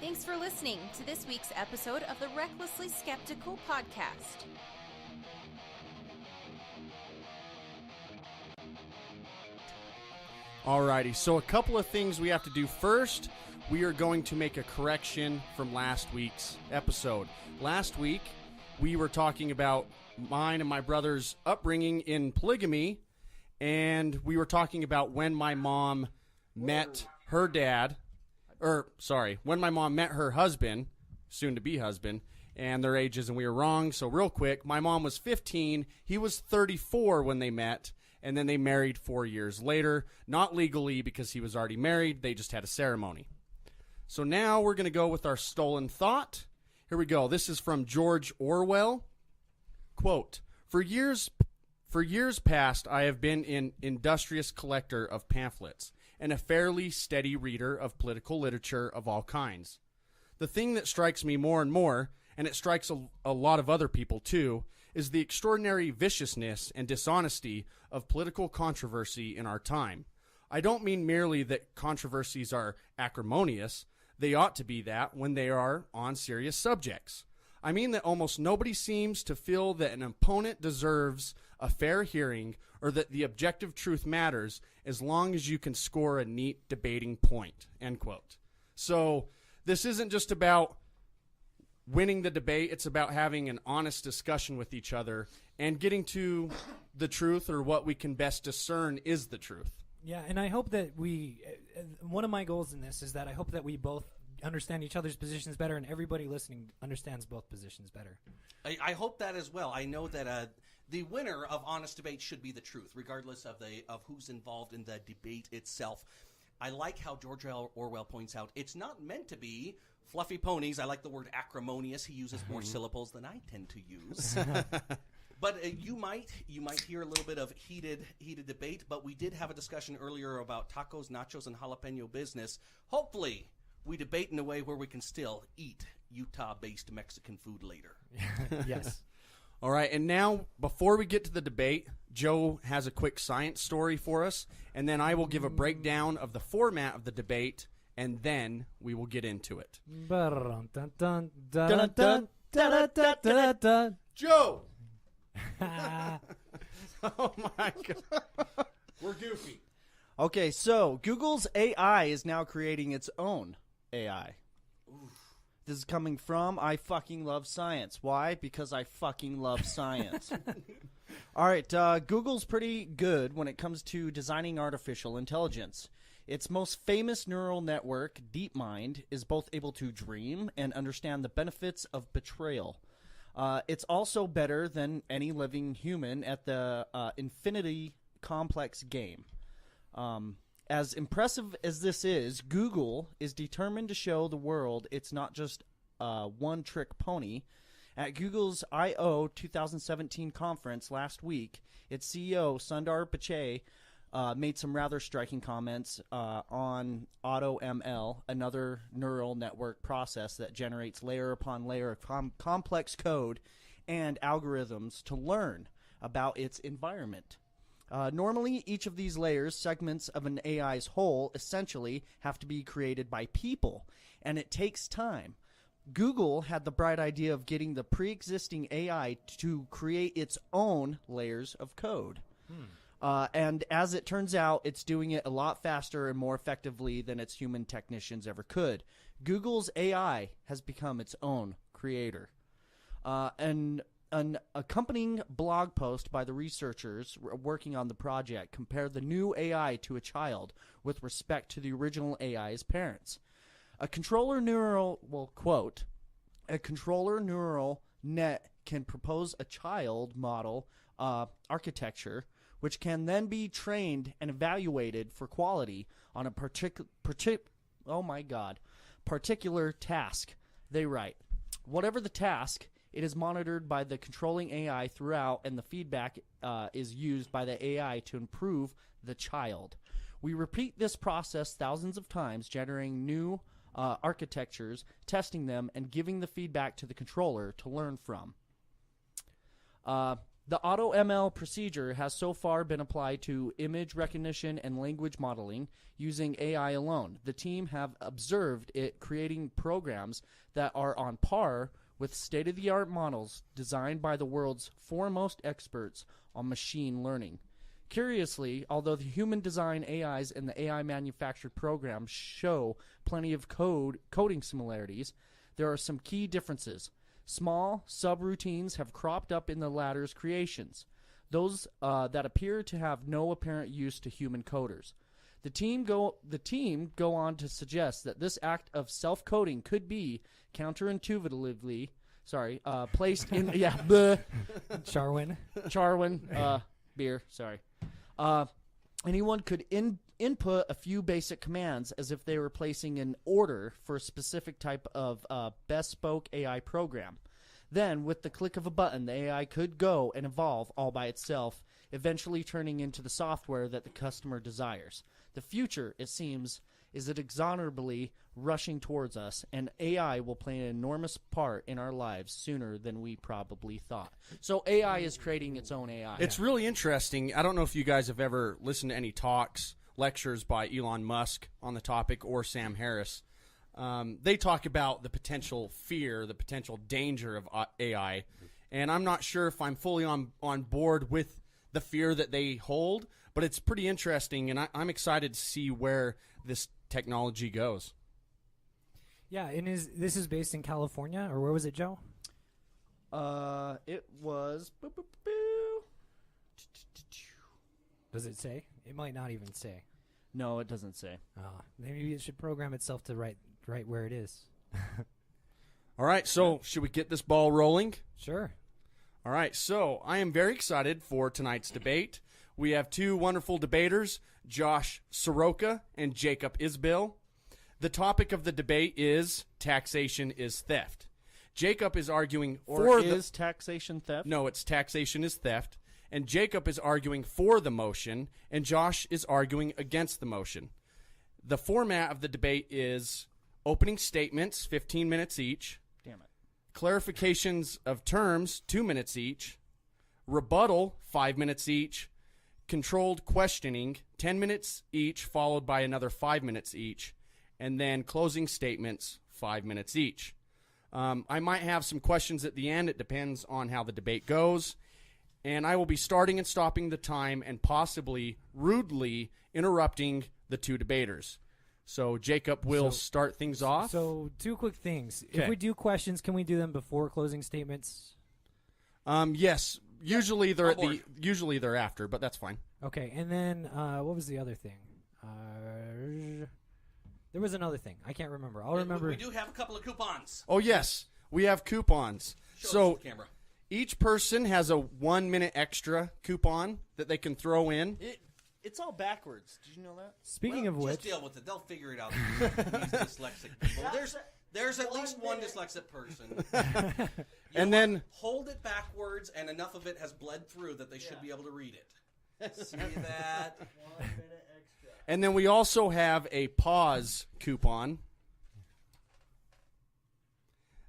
Thanks for listening to this week's episode of the Recklessly Skeptical podcast. Alrighty, so a couple of things we have to do. First, we are going to make a correction from last week's episode. Last week, we were talking about mine and my brother's upbringing in polygamy, and we were talking about when my mom met her dad, when my mom met her husband, soon-to-be husband, and their ages, and we were wrong. So real quick, my mom was 15, he was 34 when they met, and then they married 4 years later. Not legally because he was already married, they just had a ceremony. So now we're going to go with our stolen thought. Here we go. This is from George Orwell. Quote, For years past, I have been an industrious collector of pamphlets and a fairly steady reader of political literature of all kinds. The thing that strikes me more and more, and it strikes a lot of other people too, is the extraordinary viciousness and dishonesty of political controversy in our time. I don't mean merely that controversies are acrimonious. They ought to be that when they are on serious subjects. I mean that almost nobody seems to feel that an opponent deserves a fair hearing or that the objective truth matters as long as you can score a neat debating point, end quote. So this isn't just about winning the debate. It's about having an honest discussion with each other and getting to the truth, or what we can best discern is the truth. Yeah, and I hope that one of my goals in this is that I hope that we both understand each other's positions better, and everybody listening understands both positions better. I hope that as well. I know that the winner of honest debate should be the truth, regardless of who's involved in the debate itself. I like how George Orwell points out it's not meant to be fluffy ponies. I like the word acrimonious. He uses more syllables than I tend to use. But you might hear a little bit of heated debate. But we did have a discussion earlier about tacos, nachos, and jalapeno business. Hopefully, we debate in a way where we can still eat Utah-based Mexican food later. Yes. All right, and now, before we get to the debate, Joe has a quick science story for us, and then I will give a breakdown of the format of the debate, and then we will get into it. Joe! Oh my God. We're goofy. Okay, so Google's AI is now creating its own AI. This is coming from I fucking love science. Why? Because I fucking love science. All right, Google's pretty good when it comes to designing artificial intelligence. Its most famous neural network, DeepMind, is both able to dream and understand the benefits of betrayal. It's also better than any living human at the infinity complex game. As impressive as this is, Google is determined to show the world it's not just a one-trick pony. At Google's I/O 2017 conference last week, its CEO, Sundar Pichai, made some rather striking comments on AutoML, another neural network process that generates layer upon layer of complex code and algorithms to learn about its environment. Normally, each of these layers, segments of an AI's whole, essentially have to be created by people, and it takes time. Google had the bright idea of getting the pre-existing AI to create its own layers of code. And as it turns out, it's doing it a lot faster and more effectively than its human technicians ever could. Google's AI has become its own creator. And an accompanying blog post by the researchers working on the project compared the new AI to a child with respect to the original AI's parents. A controller neural net can propose a child model architecture which can then be trained and evaluated for quality on a particular task. They write, whatever the task, it is monitored by the controlling AI throughout, and the feedback is used by the AI to improve the child. We repeat this process thousands of times, generating new architectures, testing them, and giving the feedback to the controller to learn from. The AutoML procedure has so far been applied to image recognition and language modeling using AI alone. The team have observed it creating programs that are on par with state-of-the-art models designed by the world's foremost experts on machine learning. Curiously, although the human design AIs and the AI manufactured programs show plenty of coding similarities, there are some key differences. Small subroutines have cropped up in the latter's creations, those that appear to have no apparent use to human coders. The team go on to suggest that this act of self-coding could be counterintuitively, placed in Charwin beer. Sorry. Anyone could input a few basic commands as if they were placing an order for a specific type of bespoke AI program. Then, with the click of a button, the AI could go and evolve all by itself, eventually turning into the software that the customer desires. The future, it seems, is inexorably rushing towards us, and AI will play an enormous part in our lives sooner than we probably thought. So AI is creating its own AI. It's really interesting. I don't know if you guys have ever listened to any talks, lectures by Elon Musk on the topic, or Sam Harris. They talk about the potential fear, the potential danger of AI, and I'm not sure if I'm fully on board with the fear that they hold, but it's pretty interesting, and I'm excited to see where this technology goes. Yeah, and this is based in California, or where was it, Joe? It was. Does it say? It might not even say. No, it doesn't say. Maybe it should program itself to right where it is. All right, so should we get this ball rolling? Sure. All right, so I am very excited for tonight's debate. We have two wonderful debaters, Josh Soroka and Jacob Isbell. The topic of the debate is taxation is theft. Jacob is arguing is taxation theft? No, it's taxation is theft. And Jacob is arguing for the motion, and Josh is arguing against the motion. The format of the debate is opening statements, 15 minutes each. Damn it. Clarifications of terms, 2 minutes each. Rebuttal, 5 minutes each. Controlled questioning, 10 minutes each, followed by another 5 minutes each. And then closing statements, 5 minutes each. I might have some questions at the end. It depends on how the debate goes. And I will be starting and stopping the time and possibly rudely interrupting the two debaters. So Jacob will start things off. So 2 quick things. Okay. If we do questions, can we do them before closing statements? Yes. Usually they're after, but that's fine. Okay, and then what was the other thing? There was another thing. I can't remember. I'll remember. We do have a couple of coupons. Oh, yes. We have coupons. Show us the camera. Each person has a 1 minute extra coupon that they can throw in. It's all backwards. Did you know that? Speaking of which, just deal with it. They'll figure it out. These dyslexic people. There's at least one dyslexic person. And then hold it backwards, and enough of it has bled through that they should be able to read it. See that? 1 minute extra. And then we also have a pause coupon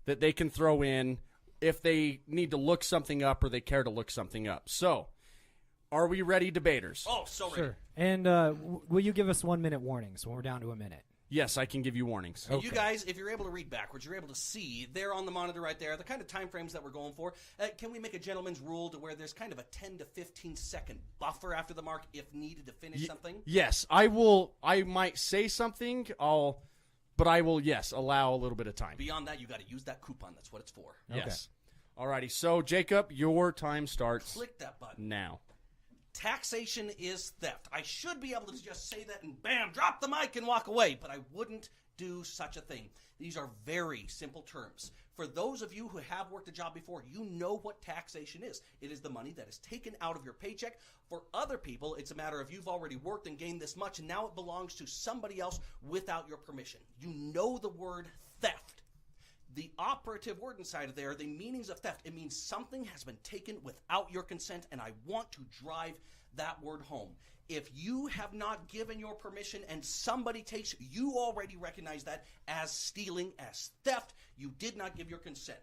that they can throw in if they need to look something up or they care to look something up. So, are we ready, debaters? Oh, so ready. sure. And will you give us 1 minute warnings when we're down to a minute? Yes, I can give you warnings. And you guys, if you're able to read backwards, you're able to see there on the monitor right there the kind of time frames that we're going for. Can we make a gentleman's rule to where there's kind of a 10 to 15 second buffer after the mark if needed to finish something? Yes, I will. I might say something, but I will, yes, allow a little bit of time. Beyond that, you got to use that coupon. That's what it's for. Yes. Alrighty, so Jacob, your time starts Click that button. now. Taxation is theft. I should be able to just say that and bam, drop the mic and walk away, but I wouldn't do such a thing. These are very simple terms. For those of you who have worked a job before, you know what taxation is. It is the money that is taken out of your paycheck. For other people, it's a matter of you've already worked and gained this much, and now it belongs to somebody else without your permission. You know the word theft. The operative word inside of there, the meanings of theft, it means something has been taken without your consent, and I want to drive that word home. If you have not given your permission and somebody takes, you already recognize that as stealing, as theft. You did not give your consent.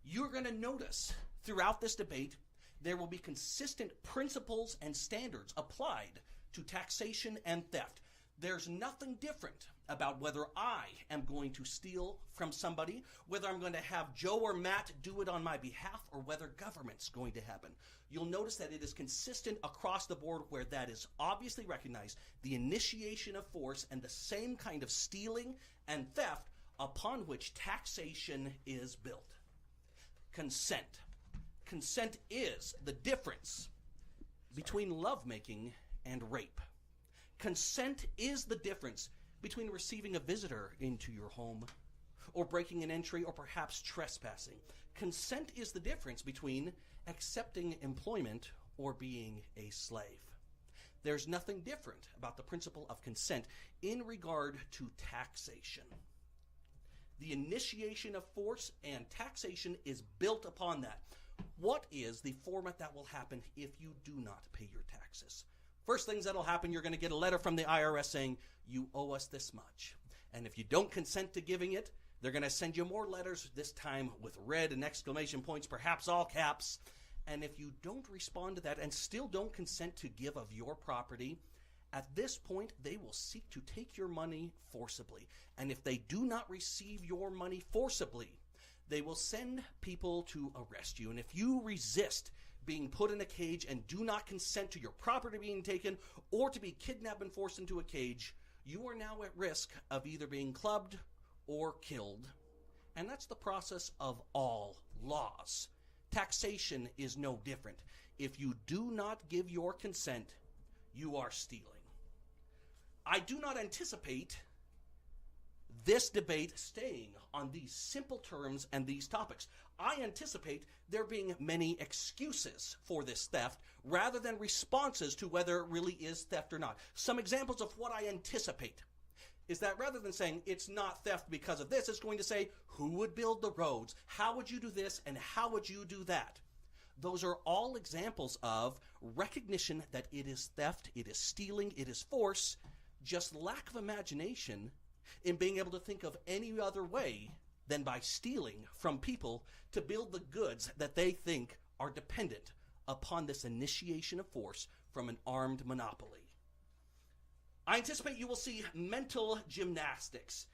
You're going to notice Throughout this debate, there will be consistent principles and standards applied to taxation and theft. There's nothing different about whether I am going to steal from somebody, whether I'm going to have Joe or Matt do it on my behalf, or whether government's going to happen. You'll notice that it is consistent across the board where that is obviously recognized, the initiation of force and the same kind of stealing and theft upon which taxation is built. Consent. Consent is the difference between lovemaking and rape. Consent is the difference between receiving a visitor into your home or breaking an entry or perhaps trespassing. Consent is the difference between accepting employment or being a slave. There's nothing different about the principle of consent in regard to taxation. The initiation of force and taxation is built upon that. What is the format that will happen if you do not pay your taxes? First things that'll happen, you're going to get a letter from the IRS saying, you owe us this much. And if you don't consent to giving it, they're going to send you more letters, this time with red and exclamation points, perhaps all caps. And if you don't respond to that and still don't consent to give of your property, at this point, they will seek to take your money forcibly. And if they do not receive your money forcibly, they will send people to arrest you. And if you resist being put in a cage and do not consent to your property being taken or to be kidnapped and forced into a cage, you are now at risk of either being clubbed or killed. And that's the process of all laws. Taxation is no different. If you do not give your consent, you are stealing. I do not anticipate this debate staying on these simple terms and these topics. I anticipate there being many excuses for this theft rather than responses to whether it really is theft or not. Some examples of what I anticipate is that rather than saying it's not theft because of this, it's going to say, who would build the roads? How would you do this? And how would you do that? Those are all examples of recognition that it is theft, it is stealing, it is force, just lack of imagination in being able to think of any other way than by stealing from people to build the goods that they think are dependent upon this initiation of force from an armed monopoly. I anticipate you will see mental gymnastics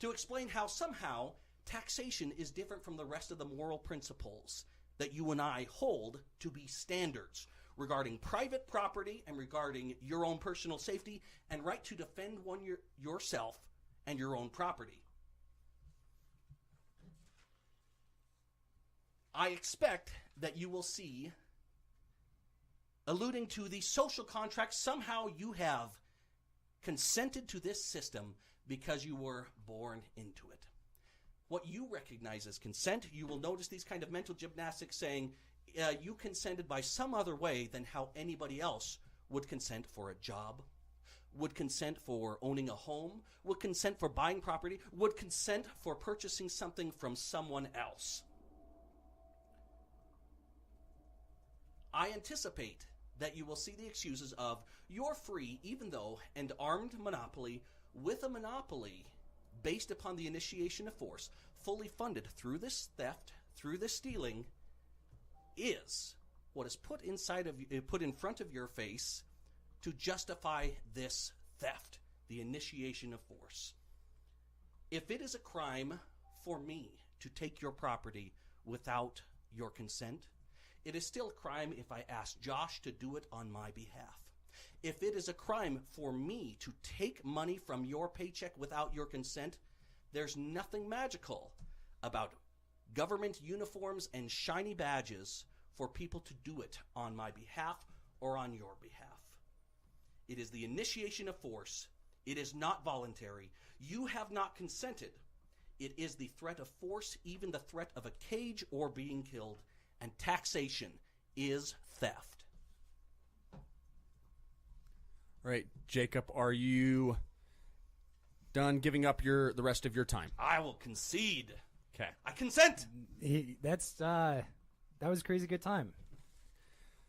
to explain how somehow taxation is different from the rest of the moral principles that you and I hold to be standards regarding private property and regarding your own personal safety and right to defend yourself and your own property. I expect that you will see, alluding to the social contract, somehow you have consented to this system because you were born into it. What you recognize as consent, you will notice these kind of mental gymnastics saying you consented by some other way than how anybody else would consent for a job, would consent for owning a home, would consent for buying property, would consent for purchasing something from someone else. I anticipate that you will see the excuses of you're free even though an armed monopoly with a monopoly based upon the initiation of force, fully funded through this theft, through this stealing, is what is put in front of your face to justify this theft, the initiation of force. If it is a crime for me to take your property without your consent, it is still a crime if I ask Josh to do it on my behalf. If it is a crime for me to take money from your paycheck without your consent, there's nothing magical about government uniforms and shiny badges for people to do it on my behalf or on your behalf. It is the initiation of force. It is not voluntary. You have not consented. It is the threat of force, even the threat of a cage or being killed. And taxation is theft. All right, Jacob, are you done giving up the rest of your time? I will concede. Okay. I consent. That was a crazy good time.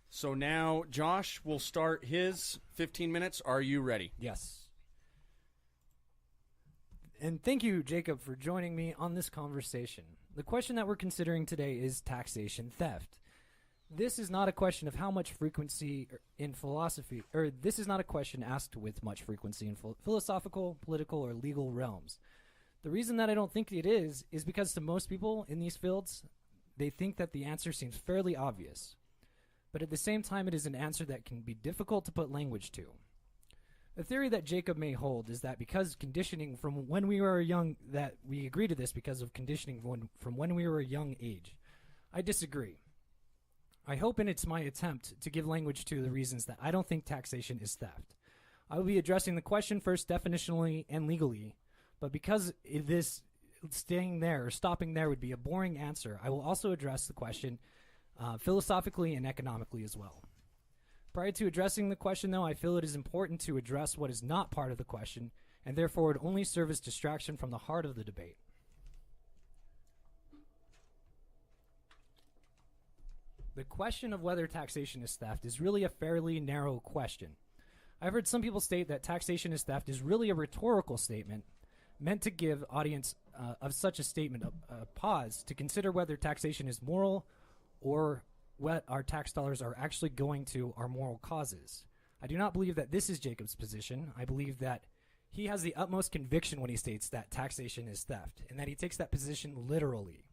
So now Josh will start his 15 minutes. Are you ready? Yes. And thank you, Jacob, for joining me on this conversation. The question that we're considering today is taxation theft. This is not a question of how much frequency in philosophy, or this is not a question asked with much frequency in philosophical, political, or legal realms. The reason that I don't think it is because to most people in these fields, they think that the answer seems fairly obvious. But at the same time, it is an answer that can be difficult to put language to. The theory that Jacob may hold is that because conditioning from when we were young, that we agree to this because of conditioning from when we were a young age. I disagree. I hope, and it's my attempt to give language to the reasons that I don't think taxation is theft. I will be addressing the question first definitionally and legally, but because this staying there or stopping there would be a boring answer, I will also address the question philosophically and economically as well. Prior to addressing the question, though, I feel it is important to address what is not part of the question, and therefore would only serve as distraction from the heart of the debate. The question of whether taxation is theft is really a fairly narrow question. I've heard some people state that taxation is theft is really a rhetorical statement meant to give audience of such a statement a pause to consider whether taxation is moral or what our tax dollars are actually going to our moral causes. I do not believe that this is Jacob's position. I believe that he has the utmost conviction when he states that taxation is theft, and that he takes that position literally.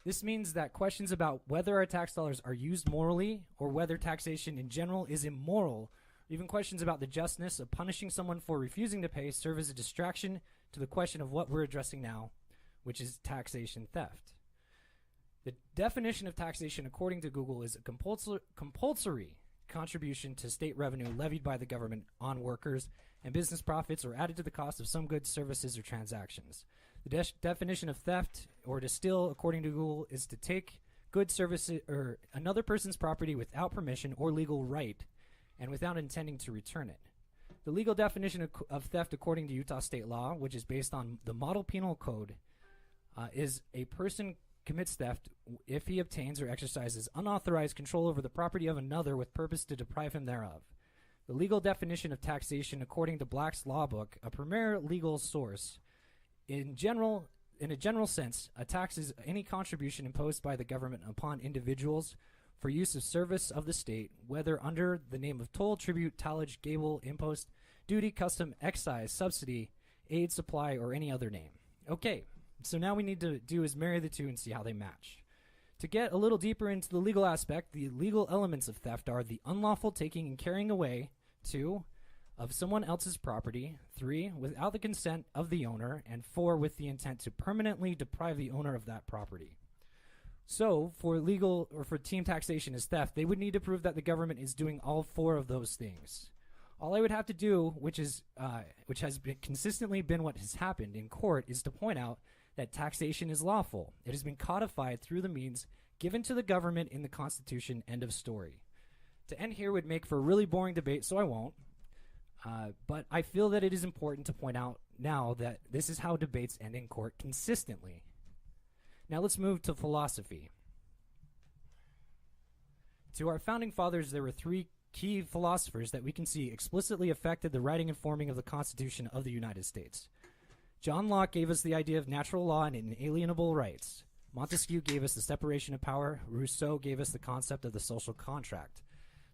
This means that questions about whether our tax dollars are used morally or whether taxation in general is immoral, even questions about the justness of punishing someone for refusing to pay, serve as a distraction to the question of what we're addressing now, which is taxation theft. The definition of taxation according to Google is a compulsory contribution to state revenue levied by the government on workers and business profits or added to the cost of some goods, services, or transactions. The definition of theft, or to steal, according to Google, is to take goods, services, or another person's property without permission or legal right and without intending to return it. The legal definition of theft, according to Utah state law, which is based on the Model Penal Code, is a person commits theft if he obtains or exercises unauthorized control over the property of another with purpose to deprive him thereof. The legal definition of taxation, according to Black's Law Book, a premier legal source, in a general sense, a tax is any contribution imposed by the government upon individuals for use of service of the state, whether under the name of toll, tribute, tallage, gable, impost, duty, custom, excise, subsidy, aid, supply, or any other name. Okay, so now we need to do is marry the two and see how they match. To get a little deeper into the legal aspect, the legal elements of theft are the unlawful taking and carrying away, 2, of someone else's property, 3, without the consent of the owner, and 4, with the intent to permanently deprive the owner of that property. So, for legal or for team taxation as theft, they would need to prove that the government is doing all 4 of those things. All I would have to do, which has consistently been what has happened in court, is to point out that taxation is lawful. It has been codified through the means given to the government in the Constitution. End of story. To end here would make for a really boring debate, so I won't. But I feel that it is important to point out now that this is how debates end in court consistently. Now let's move to philosophy. To our founding fathers, there were 3 key philosophers that we can see explicitly affected the writing and forming of the Constitution of the United States. John Locke gave us the idea of natural law and inalienable rights. Montesquieu gave us the separation of power. Rousseau gave us the concept of the social contract.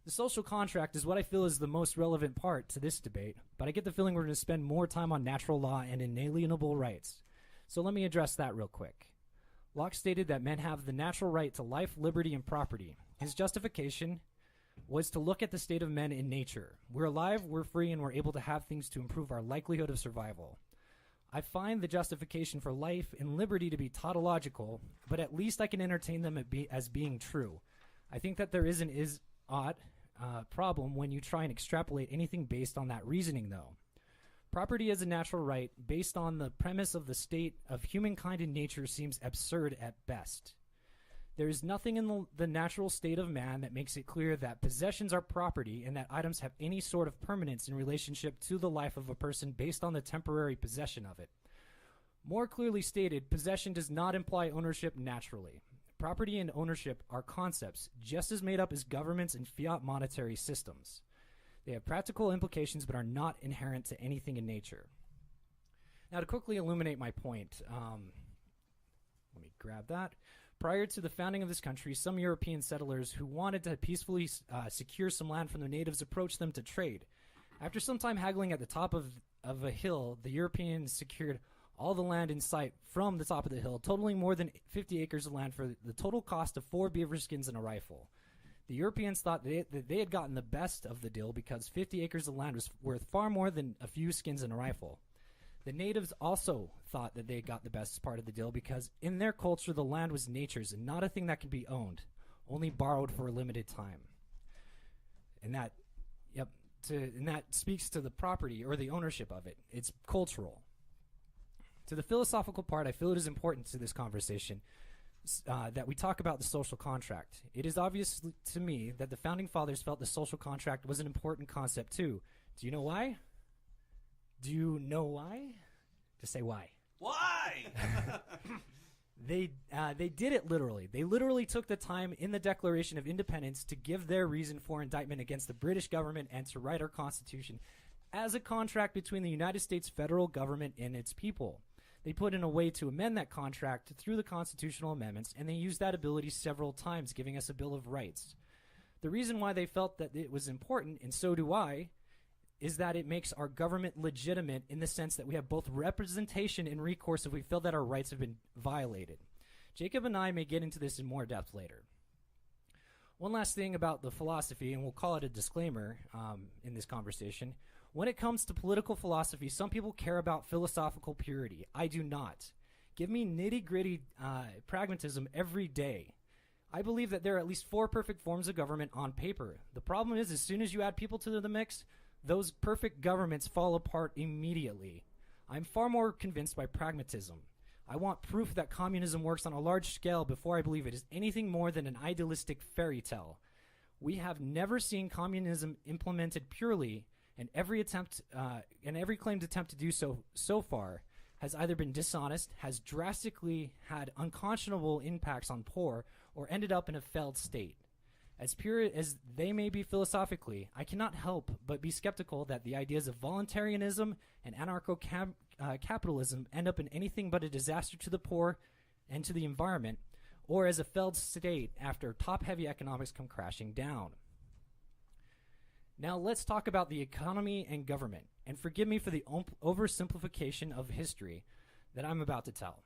The social contract is what I feel is the most relevant part to this debate, but I get the feeling we're going to spend more time on natural law and inalienable rights. So let me address that real quick. Locke stated that men have the natural right to life, liberty, and property. His justification was to look at the state of men in nature. We're alive, we're free, and we're able to have things to improve our likelihood of survival. I find the justification for life and liberty to be tautological, but at least I can entertain them as being true. I think that there is an is-ought problem when you try and extrapolate anything based on that reasoning, though. Property as a natural right, based on the premise of the state of humankind in nature, seems absurd at best. There is nothing in the natural state of man that makes it clear that possessions are property and that items have any sort of permanence in relationship to the life of a person based on the temporary possession of it. More clearly stated, possession does not imply ownership naturally. Property and ownership are concepts just as made up as governments and fiat monetary systems. They have practical implications but are not inherent to anything in nature. Now, to quickly illuminate my point, let me grab that. Prior to the founding of this country, some European settlers who wanted to peacefully secure some land from the natives approached them to trade. After some time haggling at the top of a hill, the Europeans secured all the land in sight from the top of the hill, totaling more than 50 acres of land for the total cost of 4 beaver skins and a rifle. The Europeans thought that they had gotten the best of the deal because 50 acres of land was worth far more than a few skins and a rifle. The natives also thought that they got the best part of the deal because in their culture the land was nature's and not a thing that could be owned, only borrowed for a limited time. And that speaks to the property or the ownership of it. It's cultural. To the philosophical part, I feel it is important to this conversation that we talk about the social contract. It is obvious to me that the Founding Fathers felt the social contract was an important concept too. Do you know why? Do you know why? Just say why. Why? They did it literally. They literally took the time in the Declaration of Independence to give their reason for indictment against the British government and to write our Constitution as a contract between the United States federal government and its people. They put in a way to amend that contract through the constitutional amendments, and they used that ability several times, giving us a Bill of Rights. The reason why they felt that it was important, and so do I, is that it makes our government legitimate in the sense that we have both representation and recourse if we feel that our rights have been violated. Jacob and I may get into this in more depth later. One last thing about the philosophy, and we'll call it a disclaimer in this conversation. When it comes to political philosophy, some people care about philosophical purity. I do not. Give me nitty-gritty pragmatism every day. I believe that there are at least 4 perfect forms of government on paper. The problem is, as soon as you add people to the mix, those perfect governments fall apart immediately. I'm far more convinced by pragmatism. I want proof that communism works on a large scale before I believe it is anything more than an idealistic fairy tale. We have never seen communism implemented purely, and every claimed attempt to do so far has either been dishonest, has drastically had unconscionable impacts on poor, or ended up in a failed state. As pure as they may be philosophically, I cannot help but be skeptical that the ideas of voluntarism and anarcho-capitalism end up in anything but a disaster to the poor and to the environment, or as a failed state after top-heavy economics come crashing down. Now let's talk about the economy and government, and forgive me for the oversimplification of history that I'm about to tell.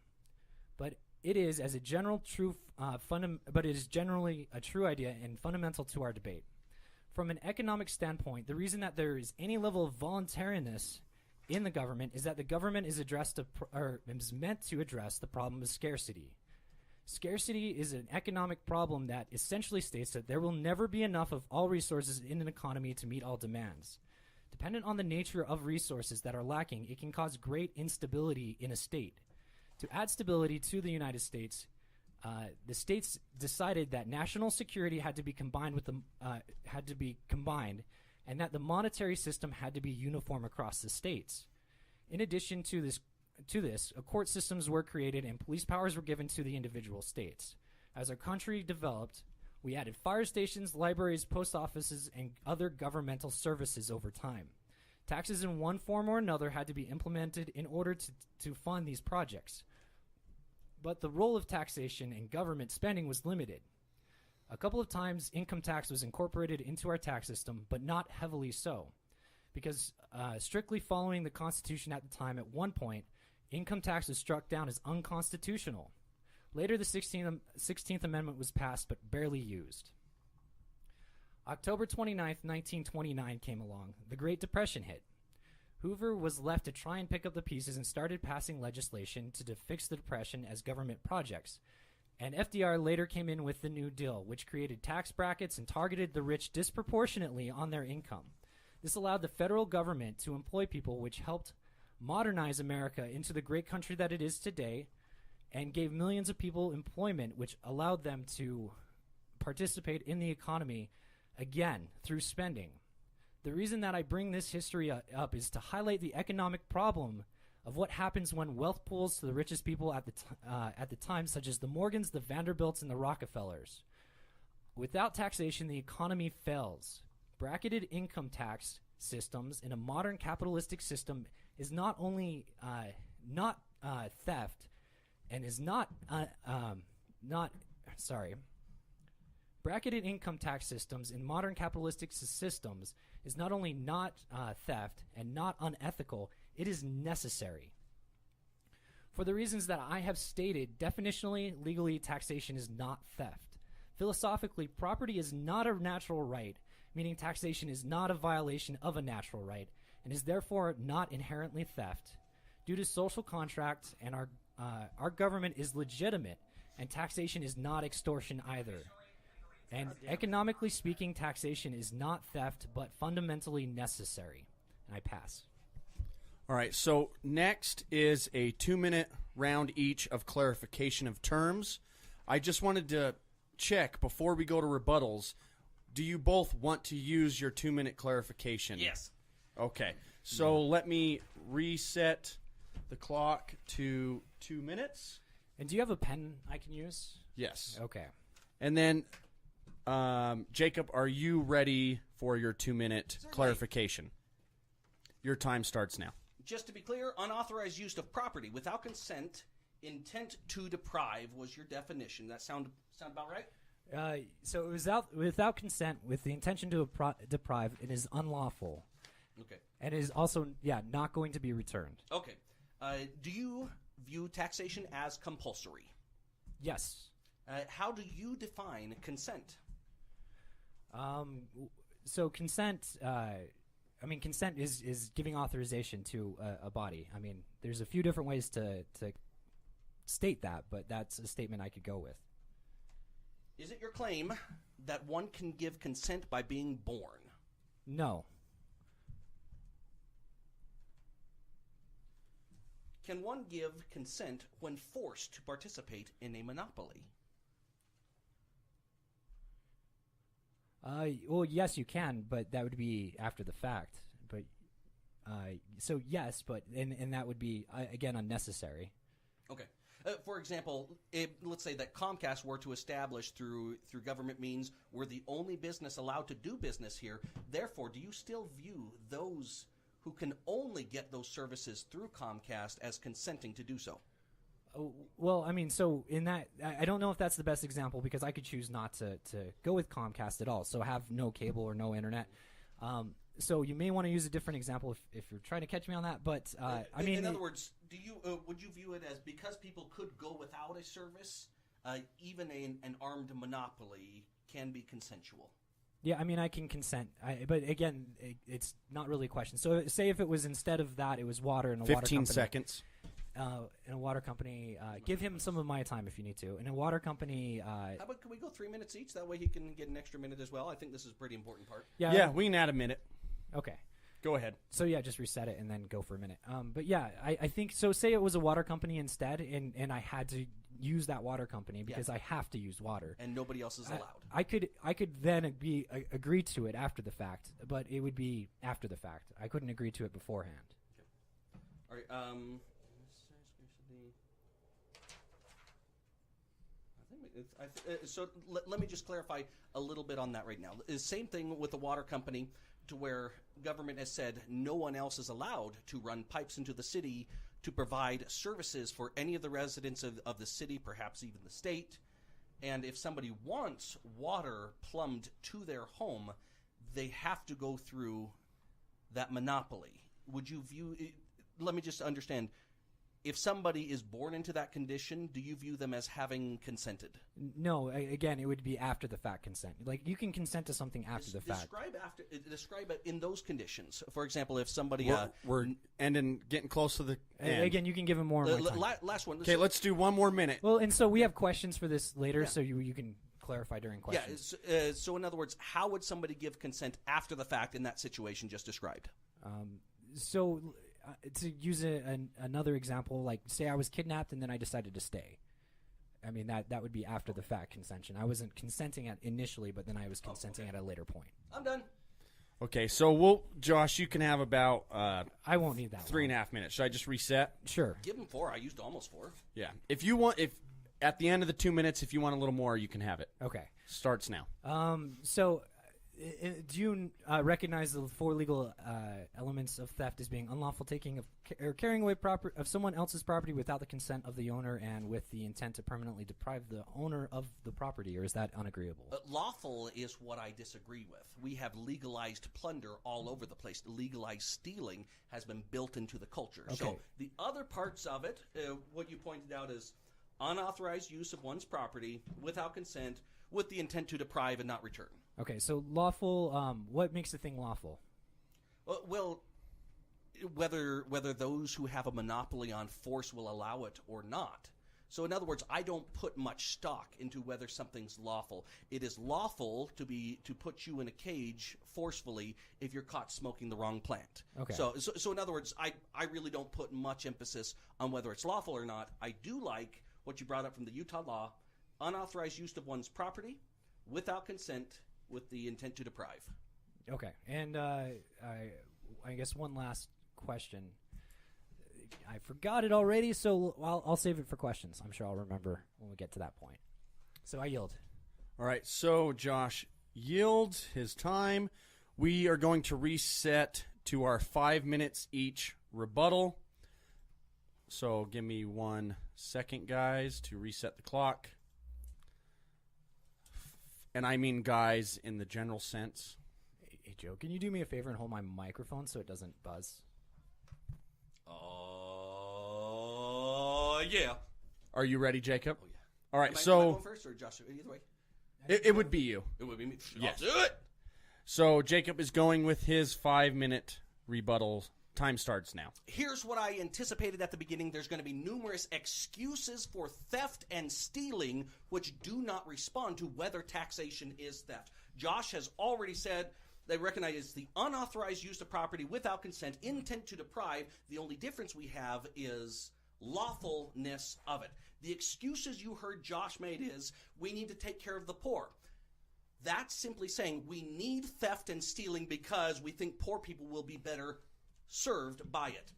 But it is as a general but it is generally a true idea and fundamental to our debate. From an economic standpoint, the reason that there is any level of voluntariness in the government is that the government is meant to address the problem of scarcity. Scarcity is an economic problem that essentially states that there will never be enough of all resources in an economy to meet all demands. Dependent on the nature of resources that are lacking, it can cause great instability in a state. To add stability to the United States, the states decided that national security had to be combined and that the monetary system had to be uniform across the states. In addition to this, court systems were created and police powers were given to the individual states. As our country developed, we added fire stations, libraries, post offices, and other governmental services over time. Taxes in one form or another had to be implemented in order to fund these projects. But the role of taxation and government spending was limited. A couple of times income tax was incorporated into our tax system, but not heavily so. Because strictly following the Constitution at the time, at one point, income tax was struck down as unconstitutional. Later, the 16th Amendment was passed, but barely used. October 29th, 1929 came along. The Great Depression hit. Hoover was left to try and pick up the pieces and started passing legislation to fix the Depression as government projects. And FDR later came in with the New Deal, which created tax brackets and targeted the rich disproportionately on their income. This allowed the federal government to employ people, which helped modernize America into the great country that it is today, and gave millions of people employment, which allowed them to participate in the economy again through spending. The reason that I bring this history up is to highlight the economic problem of what happens when wealth pools to the richest people at the time, such as the Morgans, the Vanderbilts, and the Rockefellers. Without taxation, the economy fails. Bracketed income tax systems in a modern capitalistic system is not only not theft and is not Bracketed income tax systems in modern capitalistic systems is not only not theft and not unethical, it is necessary. For the reasons that I have stated, definitionally, legally, taxation is not theft. Philosophically, property is not a natural right, meaning taxation is not a violation of a natural right, and is therefore not inherently theft. Due to social contract, and our government is legitimate, and taxation is not extortion either. And economically speaking, taxation is not theft, but fundamentally necessary. And I pass. All right, so next is a 2-minute round each of clarification of terms. I just wanted to check before we go to rebuttals. Do you both want to use your 2-minute clarification? Yes. Okay, so let me reset the clock to 2 minutes. And do you have a pen I can use? Yes. Okay. And then, Jacob, are you ready for your 2-minute clarification? Your time starts now. Just to be clear, unauthorized use of property without consent, intent to deprive was your definition. That sound about right? So it was without consent, with the intention to deprive, it is unlawful. Okay. And it is also, not going to be returned. Okay. Do you view taxation as compulsory? Yes. How do you define consent? So consent, consent is giving authorization to a body. I mean, there's a few different ways to state that, but that's a statement I could go with. Is it your claim that one can give consent by being born? No. Can one give consent when forced to participate in a monopoly? Well, yes, you can, but that would be after the fact. But so yes, but and that would be again unnecessary. Okay. For example, let's say that Comcast were to establish through government means we're the only business allowed to do business here. Therefore, do you still view those who can only get those services through Comcast as consenting to do so? Well, I mean, so in that, I don't know if that's the best example because I could choose not to go with Comcast at all, so have no cable or no internet. So you may want to use a different example if you're trying to catch me on that. But I mean, in other words, do you would you view it as because people could go without a service, even an armed monopoly can be consensual? Yeah, I mean, I can consent, but again, it's not really a question. So say if it was instead of that, it was water and a 15 water company. seconds. In a water company, give him some of my time if you need to. In a water company, how about can we go 3 minutes each? That way he can get an extra minute as well. I think this is a pretty important part. Yeah, we can add a minute. Okay. Go ahead. So yeah, just reset it and then go for a minute. But yeah, I think so. Say it was a water company instead, and I had to use that water company because I have to use water, and nobody else is allowed. I could then agree to it after the fact, but it would be after the fact. I couldn't agree to it beforehand. Okay. All right. So let me just clarify a little bit on that right now. The same thing with the water company, to where government has said no one else is allowed to run pipes into the city to provide services for any of the residents of the city, perhaps even the state. And if somebody wants water plumbed to their home, they have to go through that monopoly. Would you view it, let me just understand, if somebody is born into that condition, do you view them as having consented? No, again, it would be after the fact consent. Like, you can consent to something after the fact. Describe it in those conditions. For example, if somebody... We're getting close to the end. Again, you can give him more of my time. Last one. Okay, let's do one more minute. Well, and so we have questions for this later, so you can clarify during questions. Yeah, so in other words, how would somebody give consent after the fact in that situation just described? To use another example, like say I was kidnapped and then I decided to stay. I mean, that would be after the fact consension. I wasn't consenting at initially, but then I was consenting at a later point. I'm done. Okay, so Josh, you can have about I won't need that 3.5 minutes. Should I just reset? Sure. Give him 4. I used almost 4. Yeah. If at the end of the 2 minutes, if you want a little more, you can have it. Okay. Starts now. So Do you recognize the four legal elements of theft as being unlawful taking of or carrying away of someone else's property without the consent of the owner and with the intent to permanently deprive the owner of the property, or is that unagreeable? Lawful is what I disagree with. We have legalized plunder all over the place. Legalized stealing has been built into the culture. Okay. So the other parts of it, what you pointed out is unauthorized use of one's property without consent with the intent to deprive and not return. Okay, so lawful, what makes a thing lawful? Well, whether those who have a monopoly on force will allow it or not. So in other words, I don't put much stock into whether something's lawful. It is lawful to put you in a cage forcefully if you're caught smoking the wrong plant. Okay. So in other words, I really don't put much emphasis on whether it's lawful or not. I do like what you brought up from the Utah law, unauthorized use of one's property without consent with the intent to deprive. Okay, and I guess one last question. I forgot it already, so I'll save it for questions. I'm sure I'll remember when we get to that point. So I yield. All right, so Josh yields his time. We are going to reset to our 5 minutes each rebuttal. So give me 1 second, guys, to reset the clock. And I mean guys in the general sense. Hey, Joe, can you do me a favor and hold my microphone so it doesn't buzz? Yeah. Are you ready, Jacob? Oh, yeah. All right, Am I so going first or Josh? Either way. it would be you. It would be me. Yes. I'll do it. So Jacob is going with his 5 minute rebuttal. Time starts now. Here's what I anticipated at the beginning. There's going to be numerous excuses for theft and stealing which do not respond to whether taxation is theft. Josh has already said they recognize it's the unauthorized use of property without consent, intent to deprive. The only difference we have is lawfulness of it. The excuses you heard Josh made is we need to take care of the poor. That's simply saying we need theft and stealing because we think poor people will be better served by it.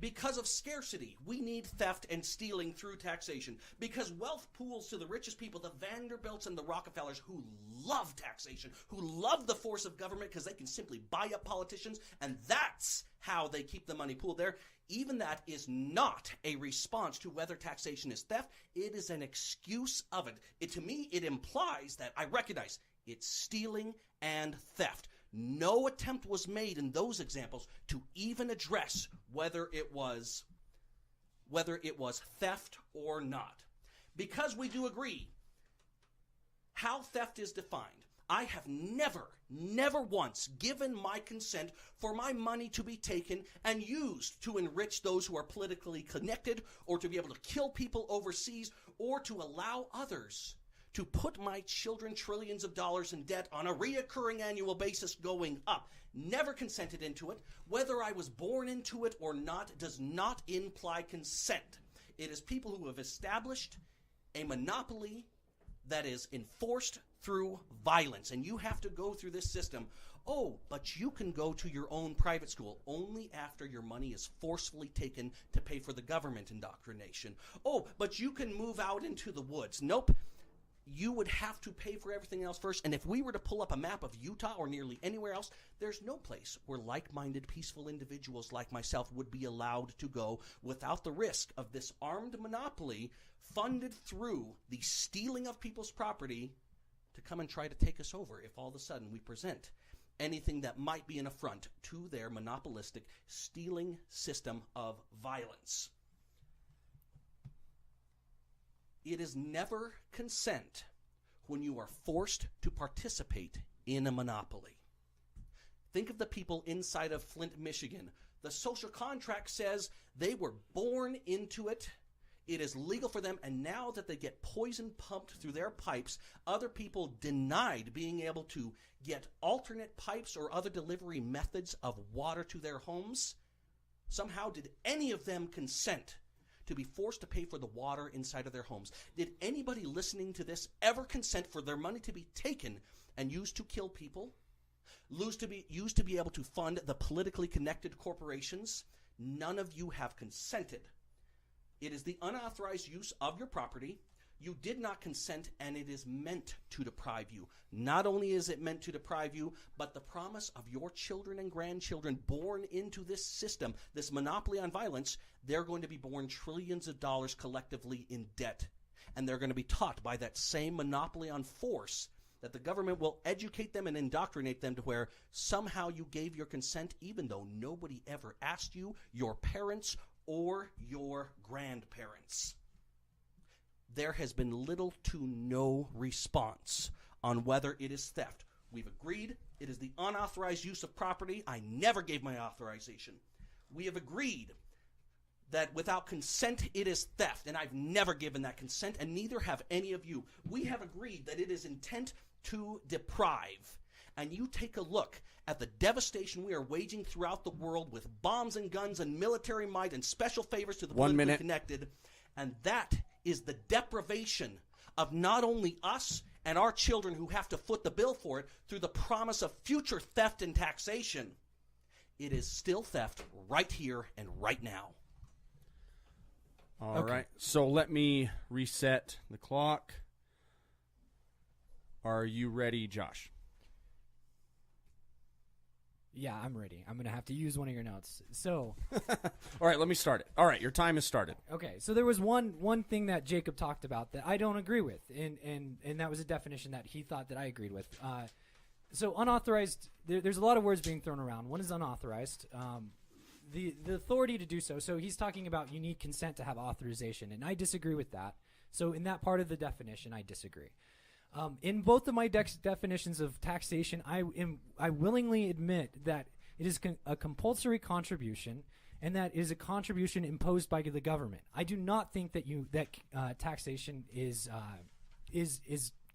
Because of scarcity, we need theft and stealing through taxation. Because wealth pools to the richest people, the Vanderbilts and the Rockefellers, who love taxation, who love the force of government because they can simply buy up politicians, and that's how they keep the money pooled there. Even that is not a response to whether taxation is theft. It is an excuse of it. To me, it implies that I recognize it's stealing and theft. No attempt was made in those examples to even address whether it was theft or not. Because we do agree how theft is defined. I have never once given my consent for my money to be taken and used to enrich those who are politically connected or to be able to kill people overseas or to allow others to put my children trillions of dollars in debt on a reoccurring annual basis going up. Never consented into it. Whether I was born into it or not does not imply consent. It is people who have established a monopoly that is enforced through violence. And you have to go through this system. Oh, but you can go to your own private school only after your money is forcefully taken to pay for the government indoctrination. Oh, but you can move out into the woods. Nope. You would have to pay for everything else first. And if we were to pull up a map of Utah or nearly anywhere else, there's no place where like-minded, peaceful individuals like myself would be allowed to go without the risk of this armed monopoly funded through the stealing of people's property to come and try to take us over if all of a sudden we present anything that might be an affront to their monopolistic stealing system of violence. It is never consent when you are forced to participate in a monopoly. Think of the people inside of Flint, Michigan. The social contract says they were born into it. It is legal for them, and now that they get poison pumped through their pipes, other people denied being able to get alternate pipes or other delivery methods of water to their homes. Somehow, did any of them consent to be forced to pay for the water inside of their homes? Did anybody listening to this ever consent for their money to be taken and used to kill people? Used to be able to fund the politically connected corporations? None of you have consented. It is the unauthorized use of your property You did not consent, and it is meant to deprive you. Not only is it meant to deprive you, but the promise of your children and grandchildren born into this system, this monopoly on violence, they're going to be born trillions of dollars collectively in debt. And they're going to be taught by that same monopoly on force that the government will educate them and indoctrinate them to where somehow you gave your consent even though nobody ever asked you, your parents, or your grandparents. There has been little to no response on whether it is theft. We've agreed it is the unauthorized use of property. I never gave my authorization. We have agreed that without consent it is theft, and I've never given that consent, and neither have any of you. We have agreed that it is intent to deprive. And you take a look at the devastation we are waging throughout the world with bombs and guns and military might and special favors to the politically connected, and that is the deprivation of not only us and our children who have to foot the bill for it through the promise of future theft and taxation. It is still theft right here and right now. All right. So let me reset the clock. Are you ready, Josh? Yeah, I'm ready. I'm going to have to use one of your notes. So, all right, let me start it. All right, your time has started. Okay, so there was one thing that Jacob talked about that I don't agree with, and that was a definition that he thought that I agreed with. So unauthorized, there's a lot of words being thrown around. One is unauthorized, the authority to do so. So he's talking about you need consent to have authorization, and I disagree with that. So in that part of the definition, I disagree. In both of my definitions of taxation, I willingly admit that it is a compulsory contribution, and that is a contribution imposed by the government. I do not think that taxation is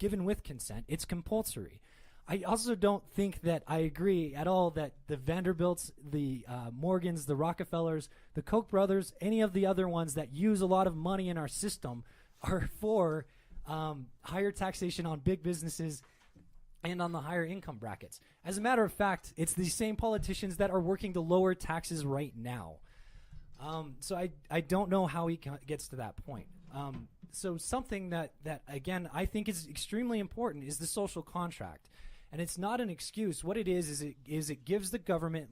given with consent. It's compulsory. I also don't think that I agree at all that the Vanderbilts, the Morgans, the Rockefellers, the Koch brothers, any of the other ones that use a lot of money in our system are for higher taxation on big businesses and on the higher income brackets. As a matter of fact, it's the same politicians that are working to lower taxes right now. So I don't know how he gets to that point. So something that again, I think is extremely important is the social contract. And it's not an excuse. What it is it gives the government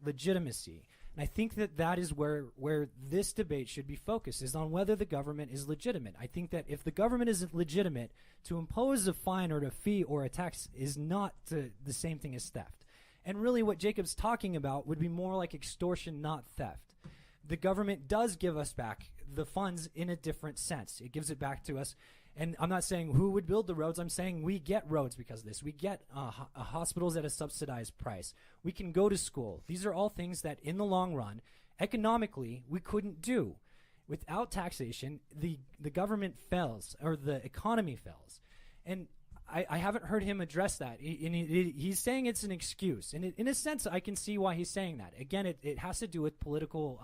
legitimacy. And I think that is where this debate should be focused, is on whether the government is legitimate. I think that if the government isn't legitimate, to impose a fine or a fee or a tax is not the same thing as theft. And really what Jacob's talking about would be more like extortion, not theft. The government does give us back the funds in a different sense. It gives it back to us. And I'm not saying who would build the roads. I'm saying we get roads because of this. We get hospitals at a subsidized price. We can go to school. These are all things that in the long run, economically, we couldn't do. Without taxation, the government fails, or the economy fails. And I haven't heard him address that. He's saying it's an excuse. And in a sense, I can see why he's saying that. Again, it has to do with political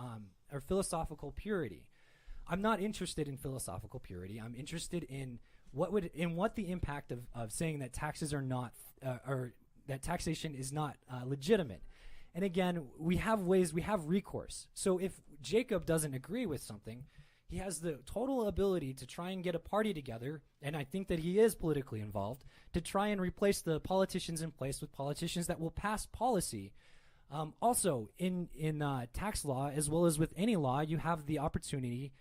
or philosophical purity. I'm not interested in philosophical purity. I'm interested in what the impact of saying that taxes are not or that taxation is not legitimate. And again, we have recourse. So if Jacob doesn't agree with something, he has the total ability to try and get a party together, and I think that he is politically involved, to try and replace the politicians in place with politicians that will pass policy. Also, in tax law, as well as with any law, you have the opportunity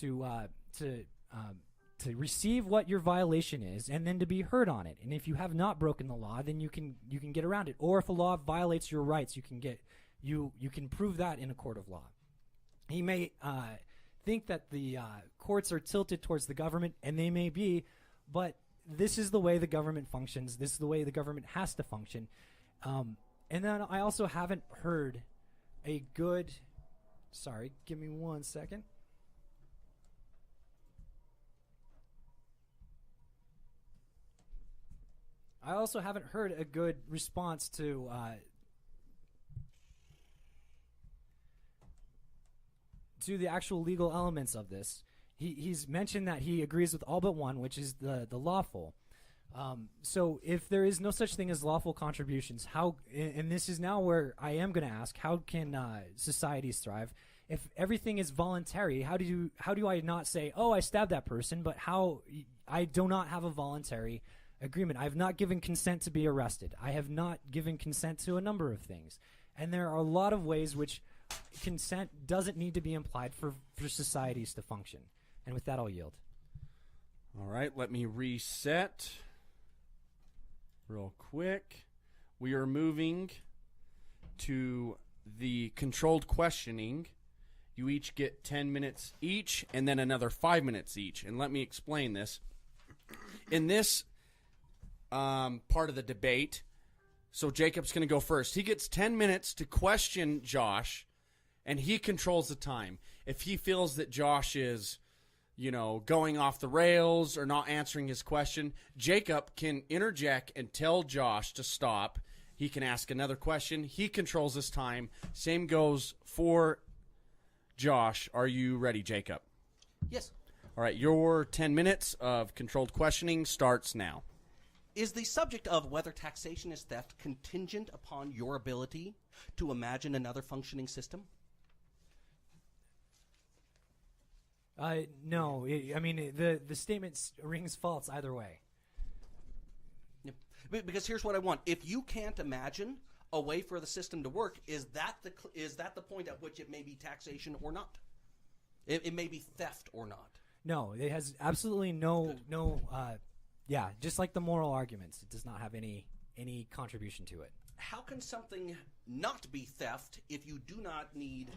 to receive what your violation is, and then to be heard on it. And if you have not broken the law, then you can get around it. Or if a law violates your rights, you can prove that in a court of law. He may think that the courts are tilted towards the government, and they may be, but this is the way the government functions. This is the way the government has to function. And then I also haven't heard a good... Sorry, give me 1 second. I also haven't heard a good response to the actual legal elements of this. He's mentioned that he agrees with all but one, which is the lawful. So if there is no such thing as lawful contributions, how? And this is now where I am going to ask: how can societies thrive if everything is voluntary, how do I not say, oh, I stabbed that person, but how I do not have a voluntary agreement. I have not given consent to be arrested. I have not given consent to a number of things. And there are a lot of ways which consent doesn't need to be implied for societies to function. And with that, I'll yield. All right, let me reset real quick. We are moving to the controlled questioning. You each get 10 minutes each and then another 5 minutes each. And let me explain this. In this part of the debate, so Jacob's going to go first. He gets 10 minutes to question Josh, and he controls the time. If he feels that Josh is, going off the rails or not answering his question, Jacob can interject and tell Josh to stop. He can ask another question. He controls his time. Same goes for Josh. Are you ready, Jacob? Yes. All right, your 10 minutes of controlled questioning starts now. Is the subject of whether taxation is theft contingent upon your ability to imagine another functioning system? No. The statement rings false either way. Yeah. Because here's what I want. If you can't imagine a way for the system to work, is that the point at which it may be taxation or not? It may be theft or not. No, it has absolutely no. Just like the moral arguments, it does not have any contribution to it. How can something not be theft if you do not need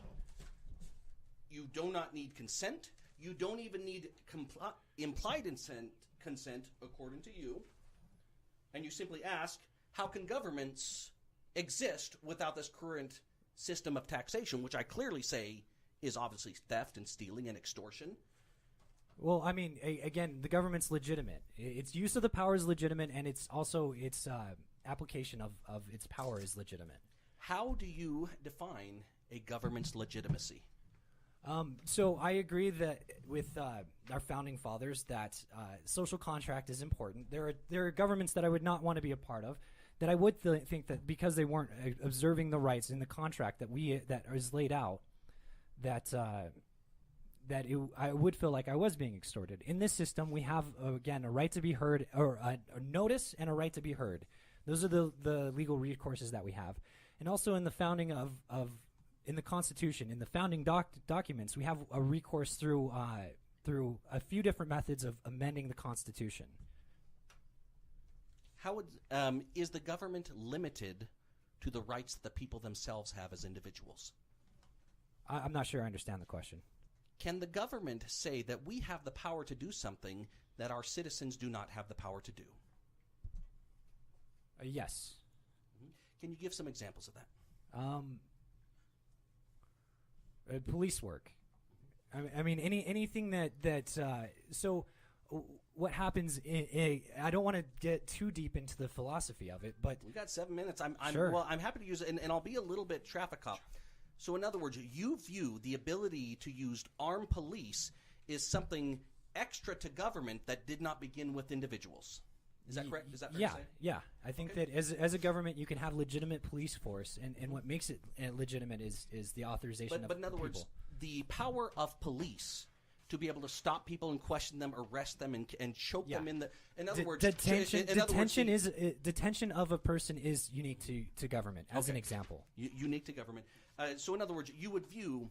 consent? You don't even need implied consent, according to you. And you simply ask, how can governments exist without this current system of taxation, which I clearly say is obviously theft and stealing and extortion? Well, again, the government's legitimate. Its use of the power is legitimate, and it's also its application of its power is legitimate. How do you define a government's legitimacy? So I agree that with our founding fathers that social contract is important. There are governments that I would not want to be a part of, that I would think that because they weren't observing the rights in the contract that is laid out, I would feel like I was being extorted. In this system, we have, again, a right to be heard, or a notice and a right to be heard. Those are the legal recourses that we have. And also in the founding in the Constitution, in the founding documents, we have a recourse through a few different methods of amending the Constitution. How is the government limited to the rights that the people themselves have as individuals? I'm not sure I understand the question. Can the government say that we have the power to do something that our citizens do not have the power to do? Yes. Mm-hmm. Can you give some examples of that? Police work. Anything that so what happens I don't want to get too deep into the philosophy of it, but we got 7 minutes. Sure. Well, I'm happy to use it, and I'll be a little bit traffic cop. So in other words, you view the ability to use armed police is something extra to government that did not begin with individuals. Is that correct? Is that fair to say? Yeah. I think that as a government, you can have legitimate police force, and what makes it legitimate is the authorization of But in other people. words, the power of police to be able to stop people and question them, arrest them, and choke them in the. In other words, detention of a person is unique to government, as an example. Unique to government. So in other words, you would view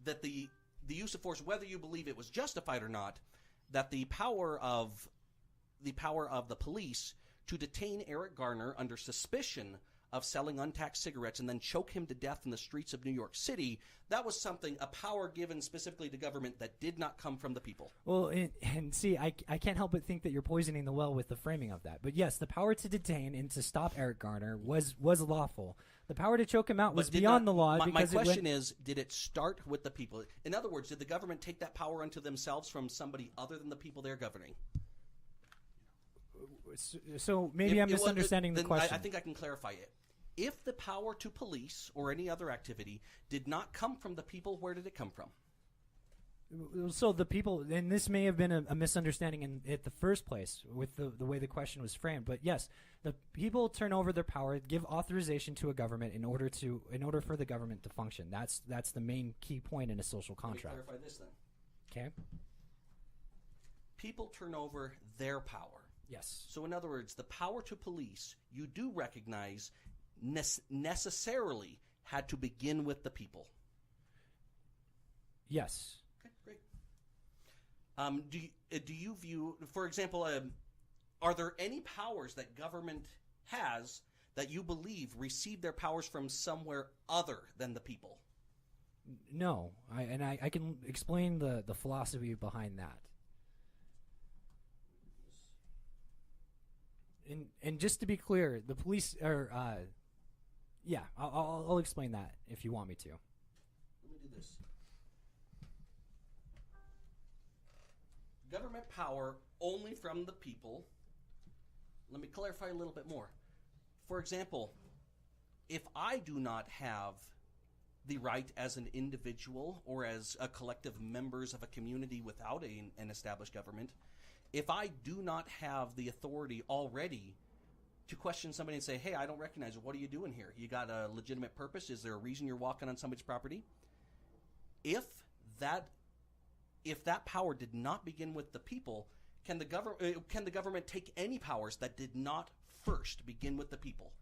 that the use of force, whether you believe it was justified or not, that the power of the police to detain Eric Garner under suspicion of selling untaxed cigarettes and then choke him to death in the streets of New York City, that was a power given specifically to government that did not come from the people. Well, and see, I can't help but think that you're poisoning the well with the framing of that. But yes, the power to detain and to stop Eric Garner was lawful. The power to choke him out was beyond the law. My question is, did it start with the people? In other words, did the government take that power unto themselves from somebody other than the people they're governing? So maybe I'm misunderstanding the question. I think I can clarify it. If the power to police or any other activity did not come from the people, where did it come from? So the people, and this may have been a misunderstanding at the first place with the way the question was framed, but yes, the people turn over their power, give authorization to a government in order for the government to function. That's the main key point in a social contract. Let me clarify this then. Okay. People turn over their power. Yes. So in other words, the power to police, you do recognize necessarily had to begin with the people. Yes. Okay, great. Do you view, for example, are there any powers that government has that you believe receive their powers from somewhere other than the people? No, I can explain the philosophy behind that. And just to be clear, the police are, yeah, I'll explain that if you want me to. Let me do this. Government power only from the people. Let me clarify a little bit more. For example, if I do not have the right as an individual or as a collective members of a community without an established government, if I do not have the authority already to question somebody and say, hey, I don't recognize it, what are you doing here? You got a legitimate purpose? Is there a reason you're walking on somebody's property? If that power did not begin with the people, can the government take any powers that did not first begin with the people?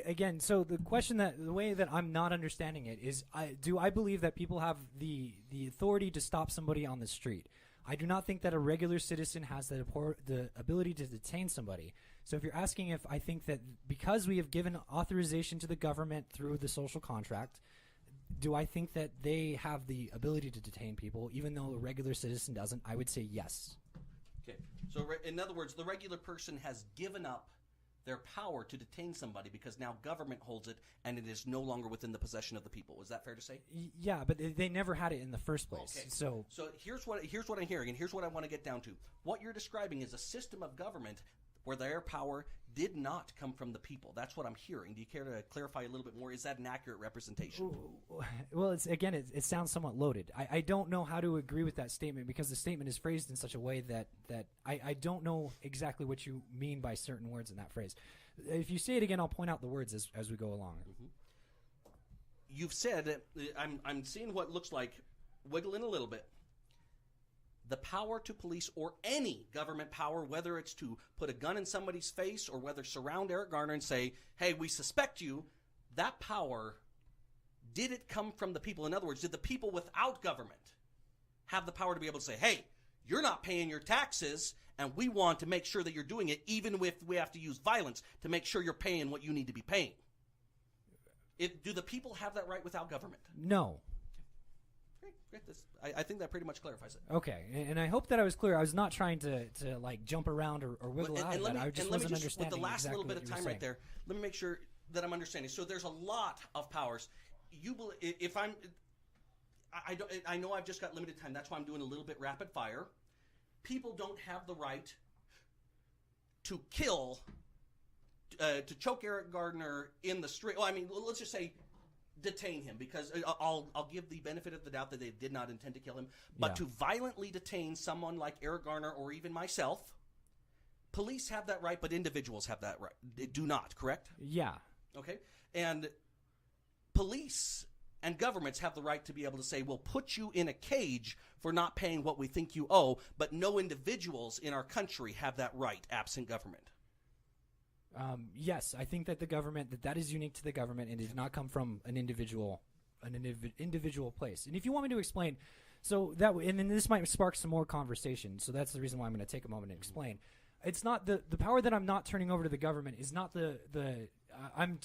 Again, so the way that I'm not understanding it is, do I believe that people have the authority to stop somebody on the street? I do not think that a regular citizen has the ability to detain somebody. So if you're asking if I think that because we have given authorization to the government through the social contract, do I think that they have the ability to detain people, even though a regular citizen doesn't? I would say yes. Okay. So in other words, the regular person has given up their power to detain somebody because now government holds it and it is no longer within the possession of the people. Is that fair to say? Yeah, but they never had it in the first place. Okay. So here's what I'm hearing, and here's what I want to get down to. What you're describing is a system of government where their power did not come from the people. That's what I'm hearing. Do you care to clarify a little bit more? Is that an accurate representation? Well, it sounds somewhat loaded. I don't know how to agree with that statement because the statement is phrased in such a way that I don't know exactly what you mean by certain words in that phrase. If you say it again, I'll point out the words as we go along. Mm-hmm. You've said, I'm seeing what looks like wiggling a little bit. The power to police or any government power, whether it's to put a gun in somebody's face or whether surround Eric Garner and say, hey, we suspect you, that power, did it come from the people? In other words, did the people without government have the power to be able to say, hey, you're not paying your taxes and we want to make sure that you're doing it even if we have to use violence to make sure you're paying what you need to be paying? Do the people have that right without government? No. I think that pretty much clarifies it. Okay, and I hope that I was clear. I was not trying to like jump around or wiggle out of that. I just wasn't understanding with the last exactly little bit of time right there, let me make sure that I'm understanding. So there's a lot of powers. I know I've just got limited time. That's why I'm doing a little bit rapid fire. People don't have the right to kill, to choke Eric Gardner in the street. Well, I mean, let's just say detain him, because I'll give the benefit of the doubt that they did not intend to kill him. But to violently detain someone like Eric Garner or even myself, police have that right, but individuals have that right. They do not, correct? Yeah. Okay. And police and governments have the right to be able to say, we'll put you in a cage for not paying what we think you owe, but no individuals in our country have that right, absent government. Yes, I think that the government, that is unique to the government, and it did not come from an individual place. And if you want me to explain, so that, and then this might spark some more conversation. So that's the reason why I'm going to take a moment and explain. It's not the power that I'm not turning over to the government is not I'm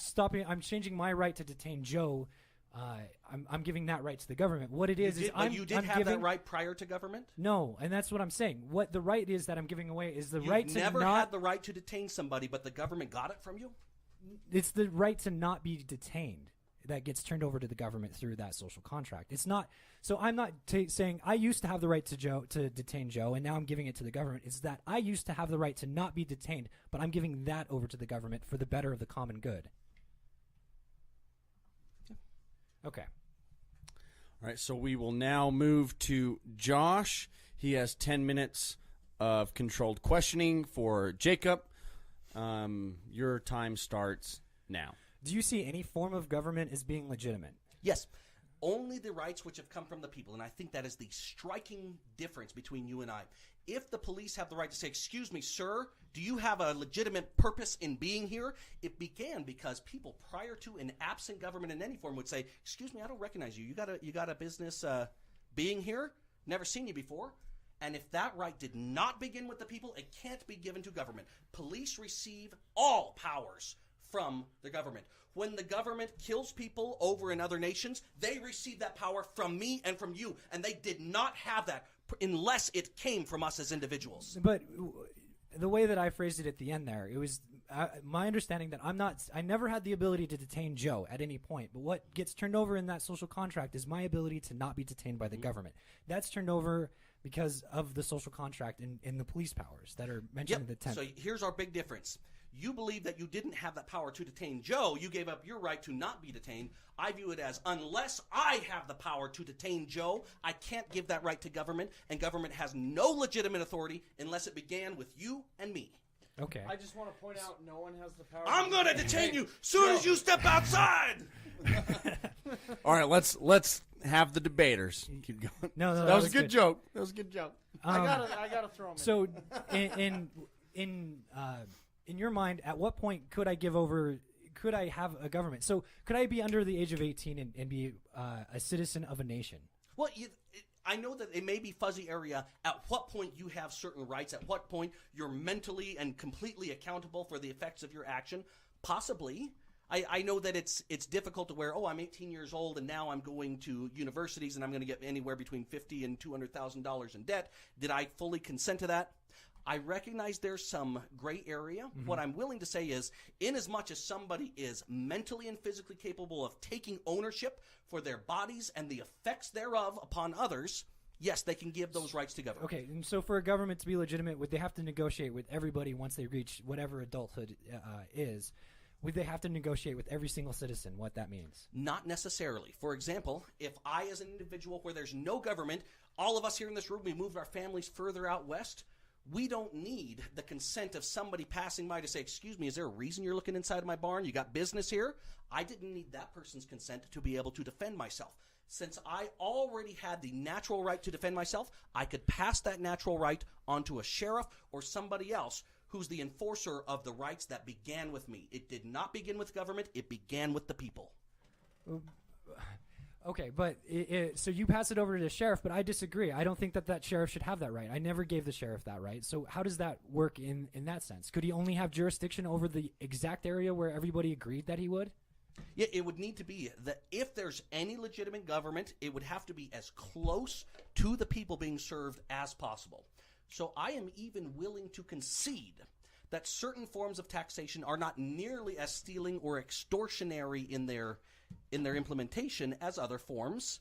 changing my right to detain Joe. I'm giving that right to the government. What it is, you did have that right prior to government? No, and that's what I'm saying. What the right is that I'm giving away is the right to not... You never had the right to detain somebody, but the government got it from you? It's the right to not be detained that gets turned over to the government through that social contract. It's not... So I'm not saying I used to have the right to detain Joe, and now I'm giving it to the government. It's that I used to have the right to not be detained, but I'm giving that over to the government for the better of the common good. Okay. All right, so we will now move to Josh. He has 10 minutes of controlled questioning for Jacob. Your time starts now. Do you see any form of government as being legitimate? Yes. Only the rights which have come from the people. And I think that is the striking difference between you and I. If the police have the right to say, excuse me, sir, do you have a legitimate purpose in being here? It began because people prior to and absent government in any form would say, excuse me, I don't recognize you. You got a business being here? Never seen you before. And if that right did not begin with the people, it can't be given to government. Police receive all powers from the government. When the government kills people over in other nations, they receive that power from me and from you. And they did not have that unless it came from us as individuals. But the way that I phrased it at the end there, it was my understanding that I never had the ability to detain Joe at any point. But what gets turned over in that social contract is my ability to not be detained by the government. That's turned over because of the social contract in the police powers that are mentioned in the 10th. So here's our big difference. You believe that you didn't have that power to detain Joe. You gave up your right to not be detained. I view it as unless I have the power to detain Joe, I can't give that right to government, and government has no legitimate authority unless it began with you and me. Okay. I just want to point out no one has the power. I'm going to detain you soon as you step outside. All right, let's have the debaters. Keep going. No, that was a good joke. That was a good joke. I gotta throw him. So, in your mind, at what point could I give over? Could I have a government? So, could I be under the age of 18 and be a citizen of a nation? Well, I know that it may be fuzzy area. At what point you have certain rights? At what point you're mentally and completely accountable for the effects of your action? Possibly. I know that it's difficult to where, I'm 18 years old and now I'm going to universities and I'm going to get anywhere between $50,000 and $200,000 in debt. Did I fully consent to that? I recognize there's some gray area. Mm-hmm. What I'm willing to say is, in as much as somebody is mentally and physically capable of taking ownership for their bodies and the effects thereof upon others, yes, they can give those rights to government. Okay, and so for a government to be legitimate, would they have to negotiate with everybody once they reach whatever adulthood is? Would they have to negotiate with every single citizen what that means? Not necessarily. For example, if I as an individual where there's no government, all of us here in this room, we moved our families further out west, we don't need the consent of somebody passing by to say, excuse me, is there a reason you're looking inside of my barn? You got business here? I didn't need that person's consent to be able to defend myself. Since I already had the natural right to defend myself, I could pass that natural right onto a sheriff or somebody else who's the enforcer of the rights that began with me. It did not begin with government. It began with the people. Okay, but so you pass it over to the sheriff, but I disagree. I don't think that sheriff should have that right. I never gave the sheriff that right. So how does that work in that sense? Could he only have jurisdiction over the exact area where everybody agreed that he would? Yeah, it would need to be that if there's any legitimate government, it would have to be as close to the people being served as possible. So I am even willing to concede that certain forms of taxation are not nearly as stealing or extortionary in their implementation as other forms,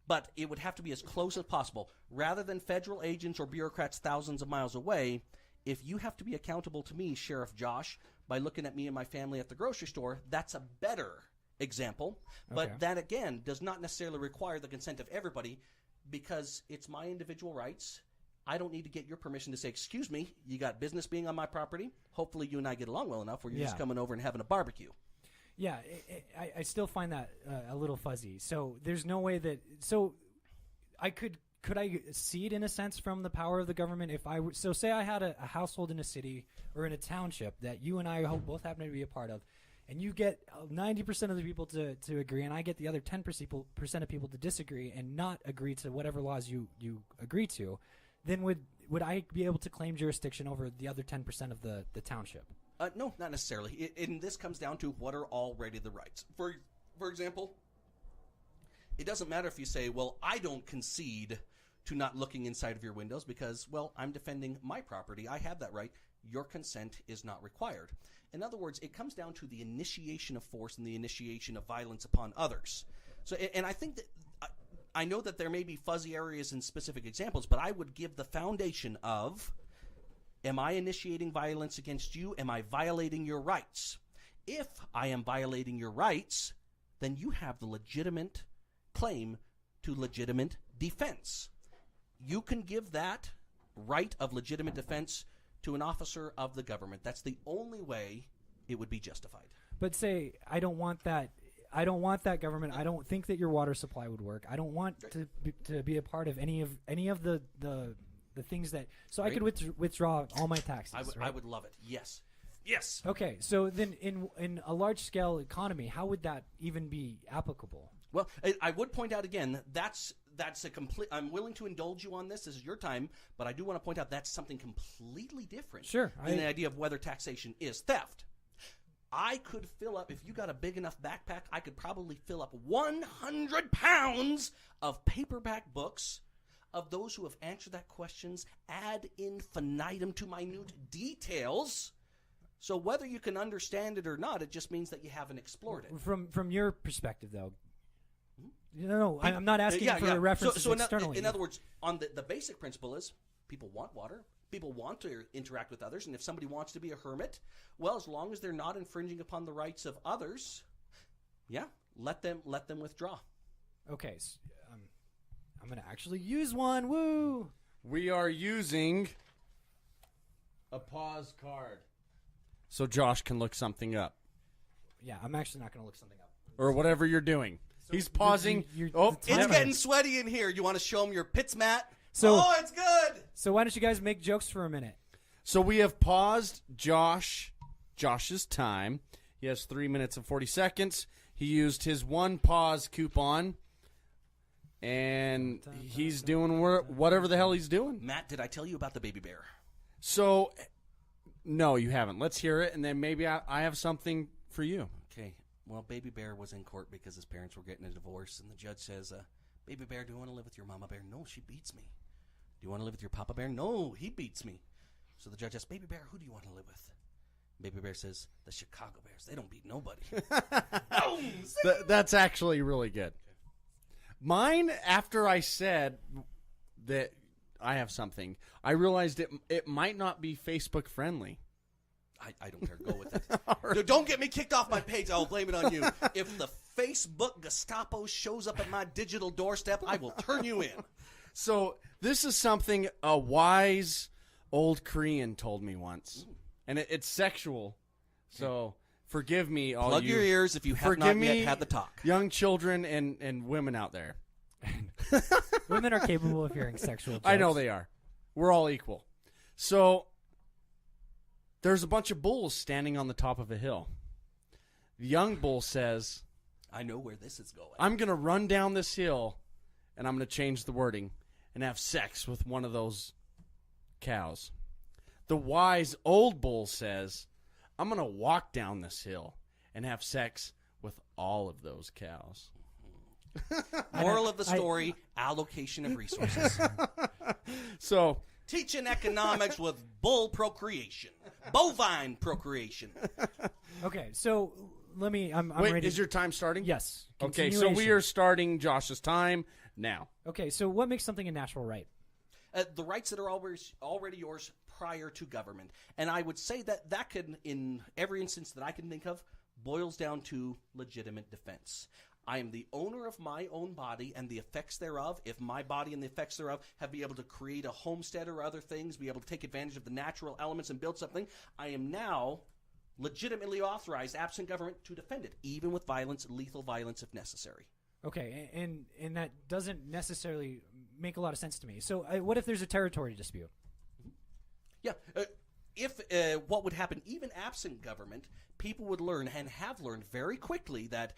but it would have to be as close as possible. Rather than federal agents or bureaucrats thousands of miles away, if you have to be accountable to me, Sheriff Josh, by looking at me and my family at the grocery store, that's a better example. But Okay. that, again, does not necessarily require the consent of everybody because it's my individual rights. I don't need to get your permission to say, excuse me, you got business being on my property. Hopefully you and I get along well enough where you're just coming over and having a barbecue. Yeah, I still find that a little fuzzy. So there's no way that – so I could I cede in a sense from the power of the government if I – so say I had a household in a city or in a township that you and I both happen to be a part of, and you get 90% of the people to agree, and I get the other 10% of people to disagree and not agree to whatever laws you agree to, then would I be able to claim jurisdiction over the other 10% of the township? No, not necessarily. And this comes down to what are already the rights. For example, it doesn't matter if you say, well, I don't concede to not looking inside of your windows because, well, I'm defending my property. I have that right. Your consent is not required. In other words, it comes down to the initiation of force and the initiation of violence upon others. So, and I think that I know that there may be fuzzy areas in specific examples, but I would give the foundation of, am I initiating violence against you? Am I violating your rights? If I am violating your rights, then you have the legitimate claim to legitimate defense. You can give that right of legitimate defense to an officer of the government. That's the only way it would be justified. But say, I don't want that. I don't want that government. I don't think that your water supply would work. I don't want to be a part of any of the things that. So I could withdraw all my taxes. I would love it. Yes. Yes. Okay. So then, in a large scale economy, how would that even be applicable? Well, I would point out again, that's a complete. I'm willing to indulge you on this. This is your time, but I do want to point out that's something completely different. Sure. Than the idea of whether taxation is theft. I could fill up, if you got a big enough backpack, I could probably fill up 100 pounds of paperback books of those who have answered that questions ad infinitum to minute details. So whether you can understand it or not, it just means that you haven't explored it. From your perspective, though. No, I'm not asking for a reference externally. In other words, on the basic principle is people want water. People want to interact with others, and if somebody wants to be a hermit, well, as long as they're not infringing upon the rights of others, let them withdraw. Okay, so, I'm going to actually use one. Woo! We are using a pause card, so Josh can look something up, Yeah, I'm actually not going to look something up. or whatever you're doing. He's pausing. It's getting sweaty in here. You want to show them your pits, Matt? So, it's good. So why don't you guys make jokes for a minute? So we have paused Josh's time. He has 3 minutes and 40 seconds. He used his one pause coupon, and he's doing whatever the hell he's doing. Matt, did I tell you about the baby bear? So, no, you haven't. Let's hear it, and then maybe I have something for you. Okay. Well, baby bear was in court because his parents were getting a divorce, and the judge says, baby bear, do you want to live with your mama bear? No, she beats me. Do you want to live with your papa bear? No, he beats me. So the judge asks, baby bear, who do you want to live with? Baby bear says, the Chicago Bears. They don't beat nobody. That's actually really good. Mine, after I said that I have something, I realized it might not be Facebook friendly. I don't care. Go with it. Don't get me kicked off my page. I'll blame it on you. If the Facebook Gestapo shows up at my digital doorstep, I will turn you in. So this is something a wise old Korean told me once, and it's sexual. So forgive me, all Plug you. your ears if you have not yet had the talk. Young children and women out there. Women are capable of hearing sexual jokes. I know they are. We're all equal. So there's a bunch of bulls standing on the top of a hill. The young bull says, I know where this is going. I'm going to run down this hill, and I'm going to change the wording and have sex with one of those cows. The wise old bull says, I'm going to walk down this hill and have sex with all of those cows. Moral of the story, allocation of resources. So, teaching economics with bull procreation. Bovine procreation. Okay, so let me. I'm wait, ready. is your time starting? Yes. Okay, so we are starting Josh's time now. Okay, so what makes something a natural right? The rights that are already yours prior to government. And I would say that could, in every instance that I can think of, boils down to legitimate defense. I am the owner of my own body and the effects thereof. If my body and the effects thereof have been able to create a homestead or other things, be able to take advantage of the natural elements and build something, I am now legitimately authorized, absent government, to defend it, even with violence, lethal violence if necessary. Okay, and that doesn't necessarily make a lot of sense to me. So what if there's a territory dispute? Yeah. If what would happen, even absent government, people would learn and have learned very quickly that